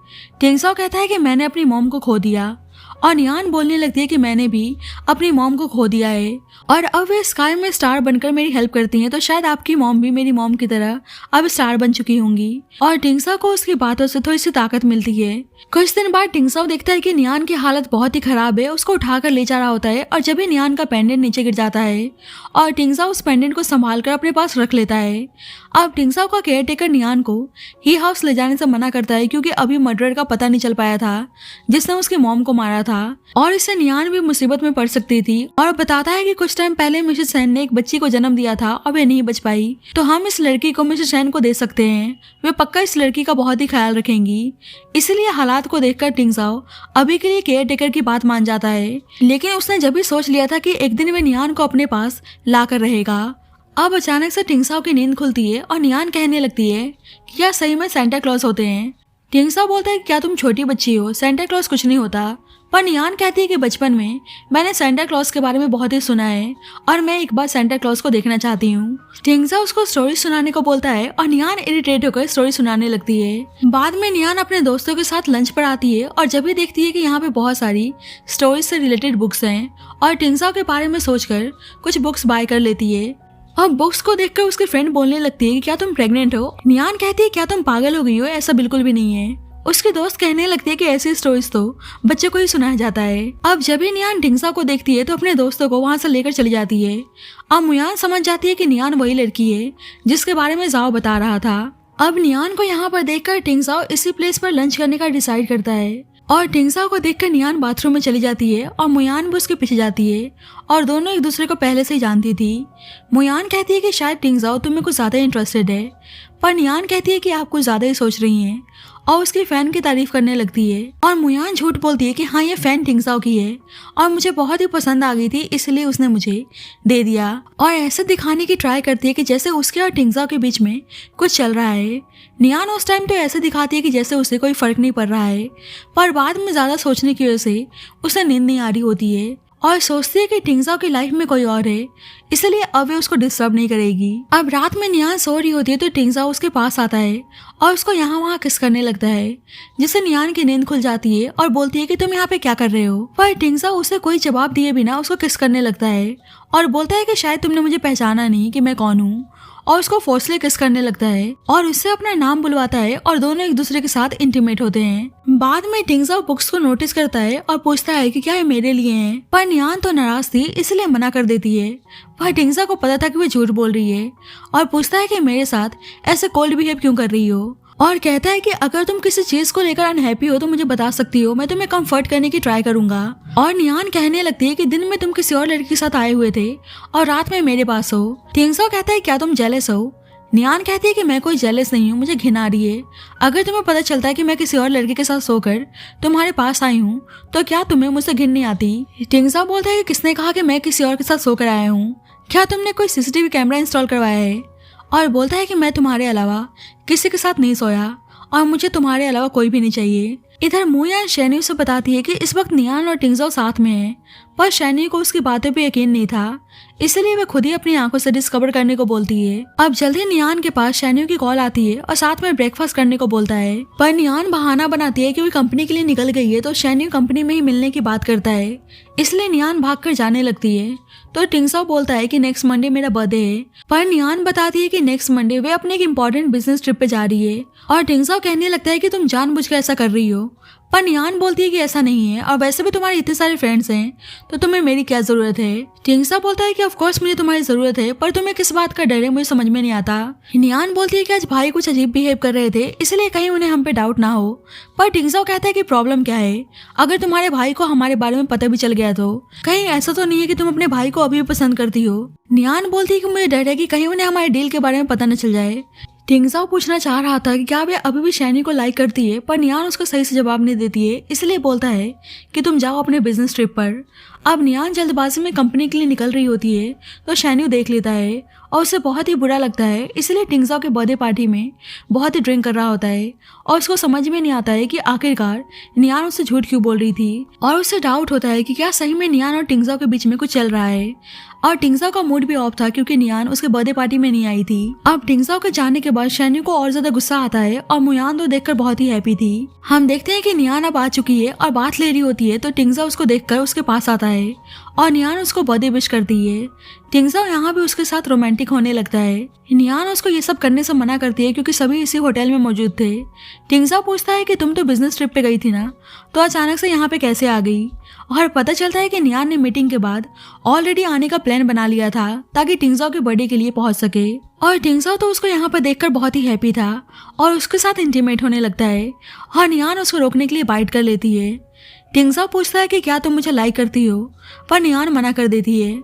टिंगजाओ कहता है कि मैंने अपनी मॉम को खो दिया, और नियान बोलने लगती है कि मैंने भी अपनी मॉम को खो दिया है, और अब वे स्काई में स्टार बनकर मेरी हेल्प करती हैं, तो शायद आपकी मॉम भी मेरी मॉम की तरह अब स्टार बन चुकी होंगी। और टिंगजाओ को उसकी बातों से थोड़ी सी ताकत मिलती है। कुछ दिन बाद टिंगजाओ देखता है कि नियान की हालत बहुत ही खराब है, उसको उठाकर ले जा रहा होता है, और जब भी नियान का पेंडेंट नीचे गिर जाता है, और टिंगजाओ उस पेंडेंट को संभाल कर अपने पास रख लेता है। अब टिंगजाओ का केयर टेकर नियान को ही हाउस ले जाने से मना करता है, क्योंकि अभी मर्डरर का पता नहीं चल पाया था जिसने उसकी मॉम को मारा था, और इससे नियान भी मुसीबत में पड़ सकती थी। और बताता है कि कुछ टाइम पहले मिसेस सेन ने एक बच्ची को जन्म दिया था और वे नहीं बच पाई, तो हम इस लड़की को मिसेस सेन को दे सकते हैं, वे पक्का इस लड़की का बहुत ही ख्याल रखेंगी। इसलिए हालात को देखकर टिंगजाओ अभी के लिए केयर टेकर की बात मान जाता है, लेकिन उसने जब भी सोच लिया था कि एक दिन वे नियान को अपने पास लाकर रहेगा। अब अचानक से टिंगजाओ की नींद खुलती है, और नियान कहने लगती है कि क्या सही में सेंटा क्लॉज होते हैं। टिंगजाओ बोलता है कि क्या तुम छोटी बच्ची हो, सेंटा क्लॉज कुछ नहीं होता। पर नियान कहती है कि बचपन में मैंने सेंटा क्लॉज के बारे में बहुत ही सुना है, और मैं एक बार सेंटा क्लॉज को देखना चाहती हूँ। टिंगजाओ उसको स्टोरी सुनाने को बोलता है, और नियान इरिटेट होकर स्टोरी सुनाने लगती है। बाद में नियान अपने दोस्तों के साथ लंच पर आती है, और जब भी देखती है कि यहाँ पे बहुत सारी स्टोरीज से रिलेटेड बुक्स हैं, और टिंगजाओ के बारे में सोचकर कुछ बुक्स बाय कर लेती है। अब बुक्स को देखकर उसकी फ्रेंड बोलने लगती है कि क्या तुम प्रेग्नेंट हो। नियान कहती है क्या तुम पागल हो गई हो, ऐसा बिल्कुल भी नहीं है। उसकी दोस्त कहने लगती है कि ऐसी स्टोरीज तो बच्चे को ही सुनाया जाता है। अब जब भी नियान टिंगजाओ को देखती है तो अपने दोस्तों को वहां से लेकर चली जाती है। अब मुयान समझ जाती है कि नियान वही लड़की है जिसके बारे में जाओ बता रहा था। अब नियान को यहाँ पर देखकर टिंगजाओ इसी प्लेस पर लंच करने का डिसाइड करता है। और टिंगजाओ को देखकर नियान बाथरूम में चली जाती है और मुयान भी उसके पीछे जाती है और दोनों एक दूसरे को पहले से ही जानती थी। मुयान कहती है कि शायद टिंगजाओ तुम्हें कुछ ज़्यादा इंटरेस्टेड है, पर नियान कहती है कि आप कुछ ज़्यादा ही सोच रही हैं और उसकी फ़ैन की तारीफ करने लगती है। और मुयान झूठ बोलती है कि हाँ, ये फ़ैन टिंगजाओ की है और मुझे बहुत ही पसंद आ गई थी, इसलिए उसने मुझे दे दिया। और ऐसे दिखाने की ट्राई करती है कि जैसे उसके और टिंगजाओ के बीच में कुछ चल रहा है। नियान उस टाइम तो ऐसे दिखाती है कि जैसे उसे कोई फ़र्क नहीं पड़ रहा है, पर बाद में ज़्यादा सोचने की वजह से उसे नींद नहीं आ रही होती है और सोचती है कि टिंगजाओ की लाइफ में कोई और है, इसलिए अब वे उसको डिस्टर्ब नहीं करेगी। अब रात में नियान सो रही होती है तो टिंगजाओ उसके पास आता है और उसको यहाँ वहाँ किस करने लगता है, जिससे नियान की नींद खुल जाती है और बोलती है कि तुम यहाँ पे क्या कर रहे हो। पर टिंगजाओ उसे कोई जवाब दिए बिना उसको किस करने लगता है और बोलता है कि शायद तुमने मुझे पहचाना नहीं कि मैं कौन हूँ, और उसको फोर्सली किस करने लगता है और उससे अपना नाम बुलवाता है और दोनों एक दूसरे के साथ इंटीमेट होते हैं। बाद में टिंगजाओ बुक्स को नोटिस करता है और पूछता है कि क्या ये मेरे लिए हैं, पर नियान तो नाराज थी इसलिए मना कर देती है। पर टिंगजाओ को पता था कि वो झूठ बोल रही है और पूछता है कि मेरे साथ ऐसे कोल्ड बिहेव क्यों कर रही हो, और कहता है कि अगर तुम किसी चीज को लेकर अनहैप्पी हो तो मुझे बता सकती हो, मैं तुम्हें कंफर्ट करने की ट्राई करूंगा। और नियान कहने लगती है कि दिन में तुम किसी और लड़की के साथ आए हुए थे और रात में मेरे पास हो। टिंगजाओ कहता है क्या तुम जेलस हो। नियान कहती है कि मैं कोई जेलस नहीं हूँ, मुझे घिन आ रही है। अगर तुम्हें पता चलता है कि मैं किसी और लड़के के साथ सोकर तुम्हारे पास आई हूँ तो क्या तुम्हें मुझसे घिन नहीं आती। टिंगजाओ बोलता है कि किसने कहा कि मैं किसी और के साथ सोकर आया हूँ, क्या तुमने कोई सीसीटीवी कैमरा इंस्टॉल करवाया है। और बोलता है कि मैं तुम्हारे अलावा किसी के साथ नहीं सोया और मुझे तुम्हारे अलावा कोई भी नहीं चाहिए। इधर मुयान शैन्यू से बताती है कि इस वक्त नियान और टिंगजाओ साथ में हैं, पर शैन्यू को उसकी बातों पे यकीन नहीं था, इसलिए वह खुद ही अपनी आंखों से डिस्कवर करने को बोलती है। अब जल्दी नियान के पास शैन्यू की कॉल आती है और साथ में ब्रेकफास्ट करने को बोलता है, पर नियान बहाना बनाती है कि वो कंपनी के लिए निकल गई है तो शैन्यू कंपनी में ही मिलने की बात करता है, इसलिए नियान भागकर जाने लगती है। तो टिंगजाओ बोलता है कि नेक्स्ट मंडे मेरा बर्थडे है, पर नियान बताती है कि नेक्स्ट मंडे वे अपने एक इम्पोर्टेंट बिजनेस ट्रिप पे जा रही है। और टिंगजाओ कहने लगता है कि तुम जानबूझकर ऐसा कर रही हो, पर नियान बोलती है कि ऐसा नहीं है और वैसे भी तुम्हारे इतने सारे फ्रेंड्स हैं तो तुम्हें मेरी क्या जरूरत है। टिंगजाओ बोलता है कि ऑफ कोर्स मुझे तुम्हारी जरूरत है, पर तुम्हें किस बात का डर है मुझे समझ में नहीं आता। नियान बोलती है कि आज भाई कुछ अजीब बिहेव कर रहे थे इसलिए कहीं उन्हें हम पे डाउट ना हो, पर टिंगजाओ कहता है कि प्रॉब्लम क्या है, अगर तुम्हारे भाई को हमारे बारे में पता भी चल गया तो कहीं ऐसा तो नहीं है कि तुम अपने भाई को अभी भी पसंद करती हो। नियान बोलती है कि मुझे डर है कि कहीं उन्हें हमारे डील के बारे में पता न चल जाए। टिंगजाओ पूछना चाह रहा था कि क्या वे अभी भी शैनी को लाइक करती है, पर नियान उसको सही से जवाब नहीं देती है, इसलिए बोलता है कि तुम जाओ अपने बिजनेस ट्रिप पर। अब नियान जल्दबाजी में कंपनी के लिए निकल रही होती है तो शैनी देख लेता है और उसे बहुत ही बुरा लगता है, इसलिए टिंगजाओ के बर्थडे पार्टी में बहुत ही ड्रिंक कर रहा होता है और उसको समझ में नहीं आता है कि आखिरकार नियान उससे झूठ क्यों बोल रही थी, और उसे डाउट होता है कि क्या सही में नियान और टिंगजाओ के बीच में कुछ चल रहा है। और टिंगजाओ का मूड भी ऑफ था क्योंकि नियान उसके बर्थडे पार्टी में नहीं आई थी। अब टिंगजाओ के जाने के बाद शैनी को और ज्यादा गुस्सा आता है और मुयान तो देखकर बहुत ही हैप्पी थी। हम देखते हैं कि नियान अब आ चुकी है और बात ले रही होती है तो टिंगजाओ उसको देखकर उसके पास आता है और नियान उसको बर्थडे विश करती है। टिंगजाओ यहाँ भी उसके साथ रोमांटिक होने लगता है। नियान उसको ये सब करने से मना करती है क्योंकि सभी इसी होटल में मौजूद थे। टिंगजाओ पूछता है कि तुम तो बिजनेस ट्रिप पे गई थी ना, तो अचानक से यहाँ पे कैसे आ गई। और पता चलता है कि नियान ने मीटिंग के बाद ऑलरेडी आने का प्लान बना लिया था ताकि टिंगजाओ के बर्थडे के लिए पहुंच सके। और टिंगजाओ तो उसको यहाँ पर देखकर बहुत ही हैप्पी था और उसके साथ इंटीमेट होने लगता है और नियान उसको रोकने के लिए बाइट कर लेती है। टिंगजाओ पूछता है कि क्या तुम मुझे लाइक करती हो, पर नियान मना कर देती है,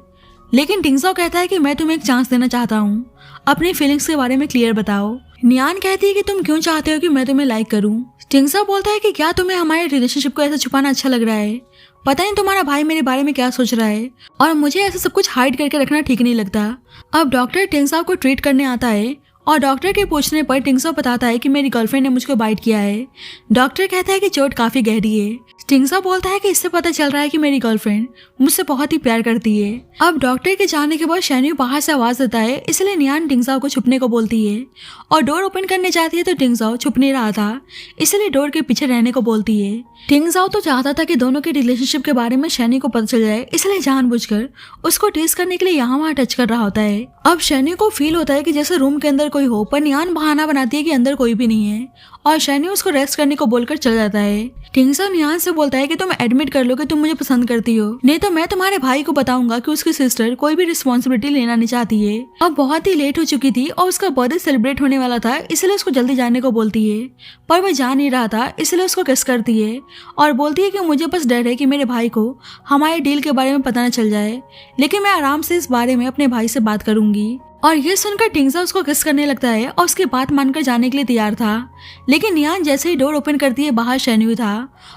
लेकिन टिंगजाओ कहता है कि मैं तुम्हें एक चांस देना चाहता हूँ, अपनी फीलिंग्स के बारे में क्लियर बताओ। नियान कहती है कि तुम क्यों चाहते हो कि मैं तुम्हें लाइक करूं। टिंगजाओ बोलता है कि क्या तुम्हें हमारे रिलेशनशिप को ऐसा छुपाना अच्छा लग रहा है, पता नहीं तुम्हारा भाई मेरे बारे में क्या सोच रहा है और मुझे ऐसा सब कुछ हाइड करके रखना ठीक नहीं लगता। अब डॉक्टर टिंगजाओ को ट्रीट करने आता है और डॉक्टर के पूछने पर टिंगजाओ बताता है कि मेरी गर्लफ्रेंड ने मुझको बाइट किया है। डॉक्टर कहता है कि चोट काफी गहरी है। टिंगजाओ बोलता है कि इससे पता चल रहा है कि मेरी गर्लफ्रेंड मुझसे बहुत ही प्यार करती है। अब डॉक्टर के जाने के बाद शैन्यू बाहर से आवाज देता है, इसलिए नियान टिंगजाओ को छुपने को बोलती है और डोर ओपन करने जाती है तो टिंगजाओ छुप नहीं रहा था, इसलिए डोर के पीछे रहने को बोलती है। टिंगजाओ तो चाहता था कि दोनों के रिलेशनशिप के बारे में शैन्यू को पता चल जाए, इसलिए जानबूझकर उसको टेस्ट करने के लिए यहाँ वहाँ टच कर रहा होता है। अब शैन्यू को फील होता है कि जैसे रूम के अंदर कोई कोई हो, पर नियान बहाना बनाती है कि अंदर कोई भी नहीं है और शैन्यू उसको रेस्ट करने को बोलकर चला जाता है। टिंगजाओ नियान से बोलता है कि तुम एडमिट कर लो कि तुम मुझे पसंद करती हो, नहीं तो मैं तुम्हारे भाई को बताऊंगा कि उसकी सिस्टर कोई भी रिस्पॉन्सिबिलिटी लेना नहीं चाहती है। अब बहुत ही लेट हो चुकी थी और उसका बर्थडे सेलिब्रेट होने वाला था, इसलिए उसको जल्दी जाने को बोलती है, पर वह जा नहीं रहा था, इसलिए उसको किस करती है और बोलती है कि मुझे बस डर है कि मेरे भाई को हमारे डील के बारे में पता न चल जाए, लेकिन मैं आराम से इस बारे में अपने भाई से बात करूंगी। और ये सुनकर टिंगजाओ उसको किस करने लगता है और उसकी बात मानकर जाने के लिए तैयार था, लेकिन नियान जैसे ही डोर ओपन करती है बाहर शैन्यू था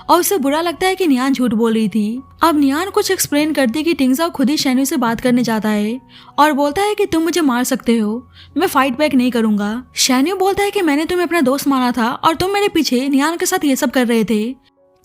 और उसे बुरा लगता है कि नियान झूठ बोल रही थी। अब नियान कुछ एक्सप्लेन करती है कि टिंगजाओ खुद ही शैन्यू से बात करने जाता है और बोलता है कि तुम मुझे मार सकते हो, मैं फाइट बैक नहीं करूंगा। शैन्यू बोलता है कि मैंने तुम्हें अपना दोस्त माना था और तुम मेरे पीछे नियान के साथ ये सब कर रहे थे।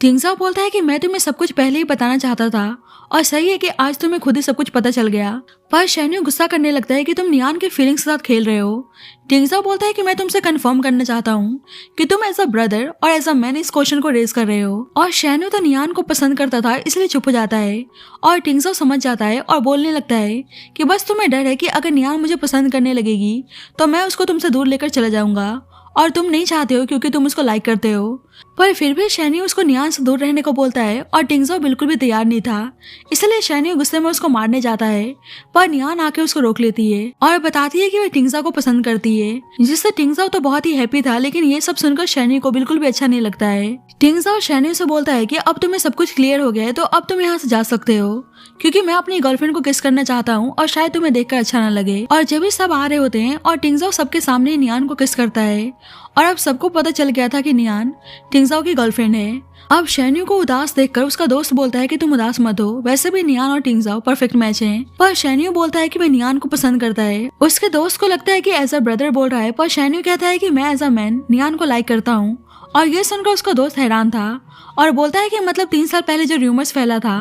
टिंगजाओ बोलता है कि मैं तुम्हें सब कुछ पहले ही बताना चाहता था और सही है कि आज तुम्हें खुद ही सब कुछ पता चल गया, पर शैन्यू गुस्सा करने लगता है कि तुम नियान के फीलिंग्स के साथ खेल रहे हो। टिंगजाओ बोलता है कि मैं तुमसे कंफर्म करना चाहता हूँ कि तुम एज अ ब्रदर और एज अ मैन इस क्वेश्चन को रेज कर रहे हो। और शैन्यू तो नियान को पसंद करता था, इसलिए चुप हो जाता है और टिंगजाओ समझ जाता है और बोलने लगता है कि बस तुम्हें डर है कि अगर नियान मुझे पसंद करने लगेगी तो मैं उसको तुमसे दूर लेकर चला जाऊंगा और तुम नहीं चाहते हो क्योंकि तुम उसको लाइक करते हो। पर फिर भी शैन्यू उसको नियान से दूर रहने को बोलता है और टिंगजाओ बिल्कुल भी तैयार नहीं था, इसलिए शैन्यू गुस्से में उसको मारने जाता है, पर नियान आके उसको रोक लेती है और बताती है कि वह टिंगजाओ को पसंद करती है, जिससे टिंगजाओ तो बहुत ही हैप्पी था, लेकिन ये सब सुनकर शैन्यू को बिल्कुल भी अच्छा नहीं लगता है। टिंगजाओ शैन्यू से बोलता है कि अब तुम्हें सब कुछ क्लियर हो गया है तो अब तुम यहाँ से जा सकते हो, क्योंकि मैं अपनी गर्लफ्रेंड को किस करना चाहता हूँ और शायद तुम्हें देखकर अच्छा न लगे। और जब भी सब आ रहे होते हैं और टिंगजाओ सबके सामने नियान को किस करता है और अब सबको पता चल गया था कि नियान टिंगजाओ की गर्लफ्रेंड है। अब शैन्यू को उदास देखकर उसका दोस्त बोलता है कि तुम उदास मत हो, वैसे भी नियान और टिंगजाओ परफेक्ट मैच हैं। पर शैन्यू बोलता है कि वह नियान को पसंद करता है। उसके दोस्त को लगता है कि एज अ ब्रदर बोल रहा है, पर शैन्यू कहता है कि मैं एज अ मैन नियान को लाइक करता हूँ। और ये सुनकर उसका दोस्त हैरान था और बोलता है कि मतलब 3 साल पहले जो रूमर्स फैला था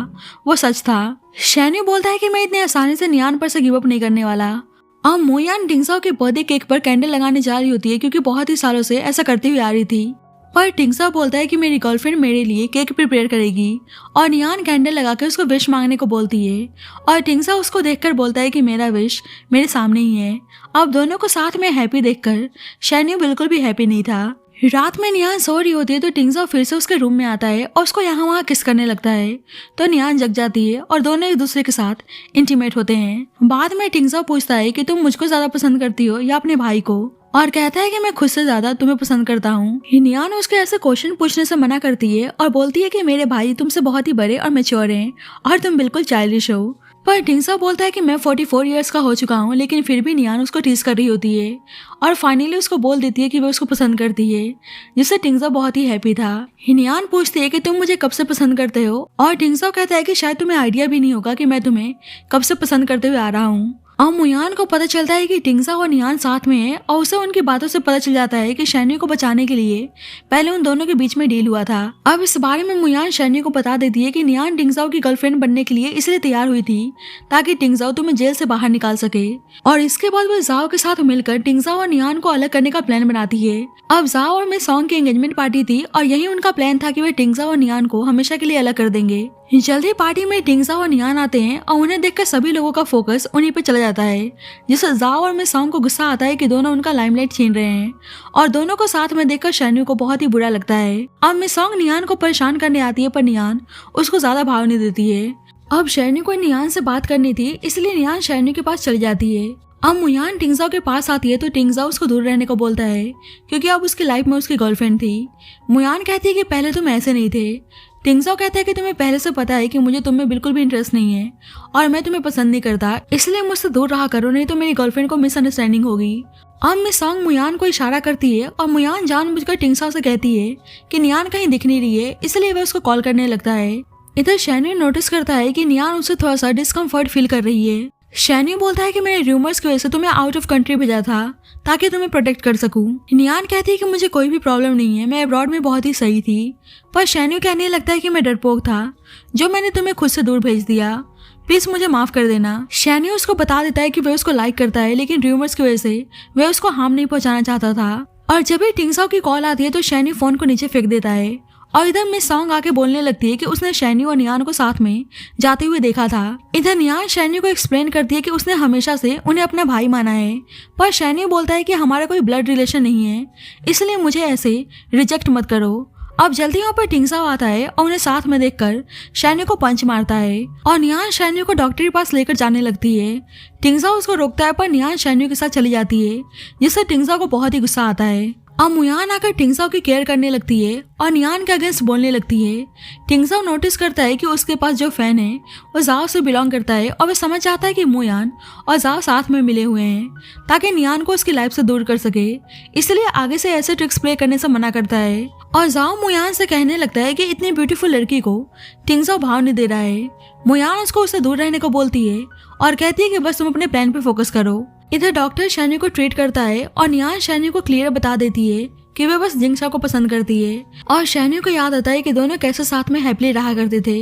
वो सच था। शैन्यू बोलता है कि मैं इतनी आसानी से नियान पर से गिव अप नहीं करने वाला। अब मोयान टिंगजाओ के बर्थडे केक पर कैंडल लगाने जा रही होती है, क्योंकि बहुत ही सालों से ऐसा करती हुई आ रही थी। पर टिंगजाओ बोलता है कि मेरी गर्लफ्रेंड मेरे लिए केक प्रिपेयर करेगी और नियान कैंडल लगाकर उसको विश मांगने को बोलती है और टिंगजाओ उसको देखकर बोलता है कि मेरा विश मेरे सामने ही है। अब दोनों को साथ में हैप्पी देखकर शैन्यू बिल्कुल भी हैप्पी नहीं था। रात में नियान सो रही होती है तो टिंगजाओ फिर से उसके रूम में आता है और उसको यहाँ वहाँ किस करने लगता है, तो नियान जग जाती है और दोनों एक दूसरे के साथ इंटीमेट होते हैं। बाद में टिंगजाओ पूछता है कि तुम मुझको ज्यादा पसंद करती हो या अपने भाई को, और कहता है कि मैं खुद से ज्यादा तुम्हें पसंद करता हूँ। नियान उसके ऐसे क्वेश्चन पूछने से मना करती है और बोलती है कि मेरे भाई तुमसे बहुत ही बड़े और मैच्योर हैं और तुम बिल्कुल चाइल्डिश हो। पर टिंगजाओ बोलता है कि मैं 44 इयर्स का हो चुका हूँ, लेकिन फिर भी नियान उसको टीज कर रही होती है और फाइनली उसको बोल देती है कि वो उसको पसंद करती है, जिससे टिंगजाओ बहुत ही हैप्पी था। नियान पूछती है कि तुम मुझे कब से पसंद करते हो और टिंगजाओ कहता है कि शायद तुम्हें आइडिया भी नहीं होगा कि मैं तुम्हें कब से पसंद करते हुए आ रहा हूँ। और मुयान को पता चलता है कि टिंगजाओ और नियान साथ में है और उसे उनकी बातों से पता चल जाता है कि शैन्यू को बचाने के लिए पहले उन दोनों के बीच में डील हुआ था। अब इस बारे में मुयान शैन्यू को बता देती है कि नियान टिंगजाओ की गर्लफ्रेंड बनने के लिए इसलिए तैयार हुई थी ताकि टिंगजाओ तुम्हें जेल से बाहर निकाल सके। और इसके बाद वो जाओ के साथ मिलकर टिंगजाओ और नियान को अलग करने का प्लान बनाती है। अब जाओ और मिस सॉन्ग की एंगेजमेंट पार्टी थी और यही उनका प्लान था कि वे टिंगजाओ और नियान को हमेशा के लिए अलग कर देंगे। जल्दी पार्टी में टिंगजाओ और नियान आते हैं और उन्हें देखकर सभी लोगों का फोकस उन्हीं पर चला जाता है, जिससे जाओ और मिस सॉन्ग को गुस्सा आता है कि दोनों उनका लाइमलाइट छीन रहे हैं और दोनों को साथ में देखकर शैन्यू को बहुत ही बुरा लगता है। अब मिस सॉन्ग नियान को परेशान करने आती है, पर नियान उसको ज्यादा भाव नहीं देती है। अब शैन्यू को नियान से बात करनी थी, इसलिए नियान शैन्यू के पास चली जाती है। अब मुयान टिंगजाओ के पास आती है तो टिंगजाओ उसको दूर रहने को बोलता है, क्योंकि अब उसकी लाइफ में उसकी गर्लफ्रेंड थी। मुयान कहती है कि पहले तुम ऐसे नहीं थे। टिंगजाओ कहता है कि तुम्हें पहले से पता है कि मुझे तुम में बिल्कुल भी इंटरेस्ट नहीं है और मैं तुम्हें पसंद नहीं करता, इसलिए मुझसे दूर रहा करो, नहीं तो मेरी गर्लफ्रेंड को मिसअंडरस्टैंडिंग होगी। अब मिस सॉन्ग मुयान को इशारा करती है और मुयान जानबूझकर टिंगजाओ से कहती है कि नियान कहीं दिख नहीं रही है, इसलिए वह उसको कॉल करने लगता है। इधर शैन्यू नोटिस करता है कि नियान उससे थोड़ा सा डिस्कम्फर्ट फील कर रही है। शैन्यू बोलता है कि मेरे रूमर्स की वजह से तुम्हें आउट ऑफ कंट्री भेजा था ताकि तुम्हें प्रोटेक्ट कर सकूं। नियान कहती है कि मुझे कोई भी प्रॉब्लम नहीं है, मैं अब्रॉड में बहुत ही सही थी, पर शैन्यू कहने लगता है कि मैं डरपोक था जो मैंने तुम्हें खुद से दूर भेज दिया, प्लीज मुझे माफ कर देना। शैन्यू उसको बता देता है कि वह उसको लाइक करता है, लेकिन रूमर्स की वजह से वह उसको हार्म नहीं पहुंचाना चाहता था। और जब भी टिंगजाओ की कॉल आती है तो शैन्यू फोन को नीचे फेंक देता है और इधर मिस सॉन्ग आके बोलने लगती है कि उसने शैन्यू और नियान को साथ में जाते हुए देखा था। इधर नियान शैन्यू को एक्सप्लेन करती है कि उसने हमेशा से उन्हें अपना भाई माना है, पर शैन्यू बोलता है कि हमारा कोई ब्लड रिलेशन नहीं है, इसलिए मुझे ऐसे रिजेक्ट मत करो। अब जल्दी वहाँ पर टिंगजाओ आता है और उन्हें साथ में देखकर शैन्यू को पंच मारता है और नियान शैन्यू को डॉक्टर के पास लेकर जाने लगती है। टिंगजाओ उसको रोकता है, पर नियान शैन्यू के साथ चली जाती है, जिससे टिंगजाओ को बहुत ही गुस्सा आता है। अब मुयान आकर टिंगजाओ की केयर करने लगती है और नियान के अगेंस्ट बोलने लगती है। टिंगजाओ नोटिस करता है कि उसके पास जो फैन है वो जाओ से बिलोंग करता है और वह समझ जाता है कि मुयान और जाओ साथ में मिले हुए हैं ताकि नियान को उसकी लाइफ से दूर कर सके, इसलिए आगे से ऐसे ट्रिक्स प्ले करने से मना करता है। और जाओ मुयान से कहने लगता है कि इतनी ब्यूटीफुल लड़की को टिंगजाओ भाव नहीं दे रहा है। मुयान उसको उससे दूर रहने को बोलती है और कहती है कि बस तुम अपने प्लान पे फोकस करो। इधर डॉक्टर शैन्यू को ट्रीट करता है और नियान शैन्यू को क्लियर बता देती है कि वे बस जिंगशा को पसंद करती है। और शैन्यू को याद आता है कि दोनों कैसे साथ में हैप्पीली रहा करते थे,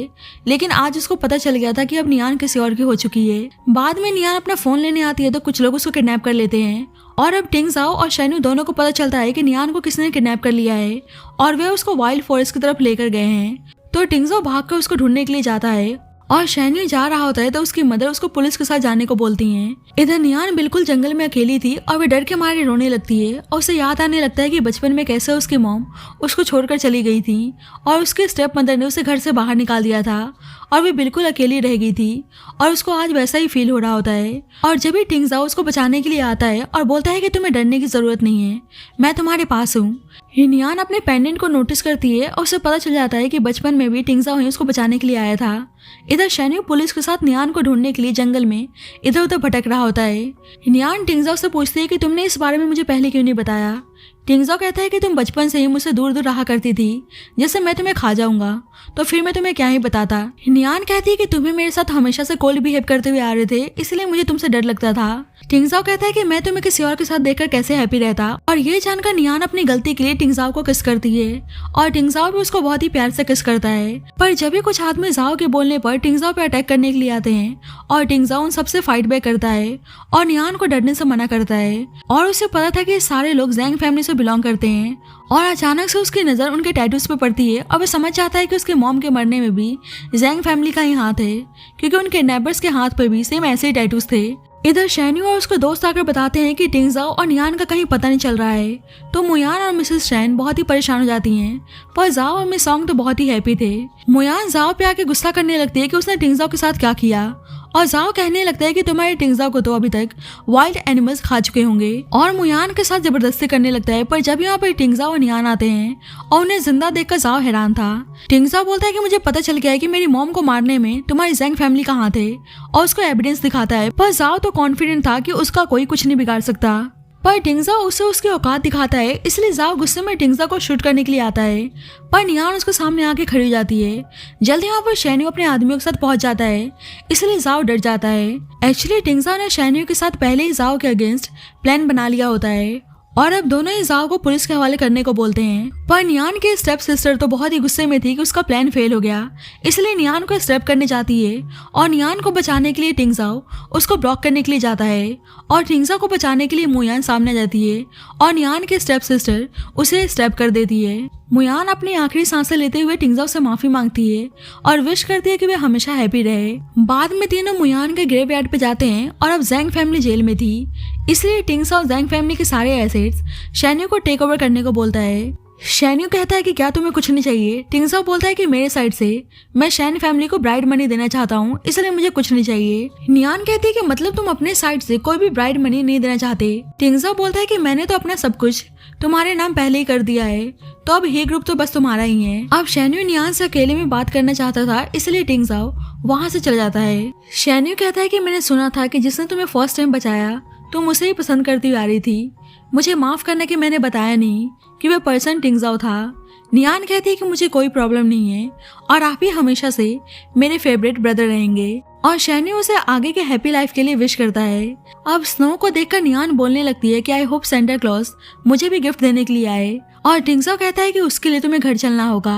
लेकिन आज उसको पता चल गया था कि अब नियान किसी और की हो चुकी है। बाद में नियान अपना फोन लेने आती है तो कुछ लोग उसको किडनैप कर लेते हैं और अब टिंगजाओ और शैन्यू दोनों को पता चलता है कि नियान को किसी ने किडनैप कर लिया है और वे उसको वाइल्ड फॉरेस्ट की तरफ लेकर गए हैं। तो टिंगजाओ भागकर उसको ढूंढने के लिए जाता है और शैन्यू जा रहा होता है तो उसकी मदर उसको पुलिस के साथ जाने को बोलती हैं। इधर नियान बिल्कुल जंगल में अकेली थी और वे डर के मारे रोने लगती है और उसे याद आने लगता है कि बचपन में कैसे उसकी मॉम उसको छोड़कर चली गई थी और उसके स्टेप मदर ने उसे घर से बाहर निकाल दिया था और वे बिल्कुल अकेली रह गई थी और उसको आज वैसा ही फील हो रहा होता है। और जब भी टिंगजाओ उसको बचाने के लिए आता है और बोलता है कि तुम्हें डरने की जरूरत नहीं है, मैं तुम्हारे पास हूँ। नियान अपने पेंडेंट को नोटिस करती है और उसे पता चल जाता है कि बचपन में भी टिंगजाओ ही उसको बचाने के लिए आया था। इधर शैन्यू पुलिस के साथ नियान को ढूंढने के लिए जंगल में इधर उधर भटक रहा होता है। नियान टिंगजाओ से पूछती है कि तुमने इस बारे में मुझे पहले क्यों नहीं बताया। टिंगजाओ कहता है कि तुम बचपन से ही मुझसे दूर दूर रहा करती थी, जैसे मैं तुम्हें खा जाऊंगा तो फिर मैं तुम्हें क्या ही बताता। नियान कहती है कि तुम्हें मेरे साथ हमेशा से कोल्ड बिहेव करते हुए आ रहे थे, इसलिए मुझे तुमसे डर लगता था। टिंगजाओ कहता है कि मैं तुम्हें किसी और के साथ देखकर कैसे हैप्पी रहता, और ये जानकर नियान अपनी गलती के लिए टिंगजाओ को किस करती है और टिंगजाओ भी उसको बहुत ही प्यार से किस करता है। पर जब भी कुछ आदमी जाओ के बोलने पर टिंगजाओ पे अटैक करने के लिए आते हैं और टिंगजाओ उन सबसे फाइट बैक करता है और नियान को डरने से मना करता है। और उसे पता था कि सारे लोग जैंग फैमिली से बिलोंग करते हैं और अचानक से उसकी नजर उनके टैटूज पे पड़ती है और वह समझ जाता है कि उसके मॉम के मरने में भी जैंग फैमिली का ही हाथ है, क्योंकि उनके नेबर्स के हाथ पर भी सेम ऐसे ही टैटूज थे। इधर शैन्यू और उसके दोस्त आकर बताते हैं कि टिंगजाओ और नियान का कहीं पता नहीं चल रहा है, तो मुयान और मिसेस शैन बहुत ही परेशान हो जाती हैं, पर जाओ और मिस सॉन्ग तो बहुत ही हैप्पी थे। मुयान जाओ पे आके गुस्सा करने लगती है कि उसने टिंगजाओ के साथ क्या किया और जाओ कहने लगता है कि तुम्हारे टिंगजाओ को तो अभी तक वाइल्ड एनिमल्स खा चुके होंगे और मुयान के साथ जबरदस्ती करने लगता है। पर जब यहाँ पर टिंगजाओ और नियान आते हैं और उन्हें जिंदा देखकर जाओ हैरान था। टिंगजाओ बोलता है कि मुझे पता चल गया है कि मेरी मॉम को मारने में तुम्हारी जैंग फैमिली का हाथ है और उसको एविडेंस दिखाता है, पर जाओ तो कॉन्फिडेंट था कि उसका कोई कुछ नहीं बिगाड़ सकता। पर टिंगजाओ उसे उसकी औकात दिखाता है, इसलिए जाओ गुस्से में टिंगजाओ को शूट करने के लिए आता है, पर नियान उसके सामने आके खड़ी हो जाती है। जल्दी वहाँ पर शैन्यू अपने आदमियों के साथ पहुंच जाता है, इसलिए जाओ डर जाता है। एक्चुअली टिंगजाओ ने शैन्यू के साथ पहले ही जाओ के अगेंस्ट प्लान बना लिया होता है और अब दोनों ही जाओ को पुलिस के हवाले करने को बोलते हैं। पर नियान की स्टेप सिस्टर तो बहुत ही गुस्से में थी कि उसका प्लान फेल हो गया, इसलिए नियान को स्टेप करने जाती है और नियान को बचाने के लिए टिंगजाओ उसको ब्लॉक करने के लिए जाता है और टिंगजाओ को बचाने के लिए मुयान सामने जाती है और नियान की स्टेप सिस्टर उसे स्टेप कर देती है। मुयान अपनी आखिरी सांसें लेते हुए टिंगजाओ से माफी मांगती है और विश करती है कि वे हमेशा हैप्पी रहे। बाद में तीनों मुयान के ग्रेवयार्ड पे जाते हैं और अब जैंग फैमिली जेल में थी, इसलिए टिंगजाओ जैंग फैमिली के सारे एसेट्स शैन्यू को टेक ओवर करने को बोलता है। शैन्यू कहता है कि क्या तुम्हें कुछ नहीं चाहिए। टिंगजाओ बोलता है कि मेरे साइड से मैं शैन फैमिली को ब्राइड मनी देना चाहता हूँ, इसलिए मुझे कुछ नहीं चाहिए। नियान कहती है कि मतलब तुम अपने साइड से कोई भी ब्राइड मनी नहीं देना चाहते। टिंगजाओ बोलता है कि मैंने तो अपना सब कुछ तुम्हारे नाम पहले ही कर दिया है, तो अब ही ग्रुप तो बस तुम्हारा ही है। अब शैन्यू नियान से अकेले में बात करना चाहता था, इसलिए टिंगजाओ वहाँ से चला जाता है। शैन्यू कहता है कि मैंने सुना था कि जिसने तुम्हें फर्स्ट टाइम बचाया तुम उसे ही पसंद करती हुई आ रही थी, मुझे माफ करना कि मैंने बताया नहीं कि वह पर्सन टिंगजाओ था। नियान कहती है कि मुझे कोई प्रॉब्लम नहीं है और आप ही हमेशा से मेरे फेवरेट ब्रदर रहेंगे और शैन्यू उसे आगे के हैप्पी लाइफ के लिए विश करता है। अब स्नो को देखकर नियान बोलने लगती है कि आई होप सेंटा क्लॉज मुझे भी गिफ्ट देने के लिए आए और टिंगजाओ कहता है कि उसके लिए तुम्हें घर चलना होगा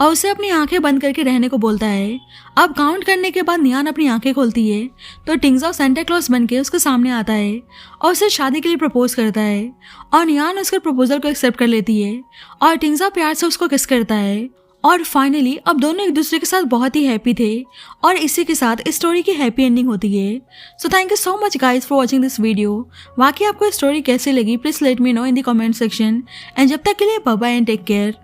और उसे अपनी आंखें बंद करके रहने को बोलता है। अब काउंट करने के बाद नियान अपनी आंखें खोलती है तो टिंगजाओ सेंटा क्लॉज बनके उसके सामने आता है और उसे शादी के लिए प्रपोज करता है और नियान उसके प्रपोजल को एक्सेप्ट कर लेती है और टिंगजाओ प्यार से उसको किस करता है और फाइनली अब दोनों एक दूसरे के साथ बहुत ही हैप्पी थे और इसी के साथ स्टोरी की हैप्पी एंडिंग होती है। So thank you so much guys for watching this video. बाकी आपको स्टोरी कैसी लगी please let me know in the comment section and जब तक के लिए bye bye and take care.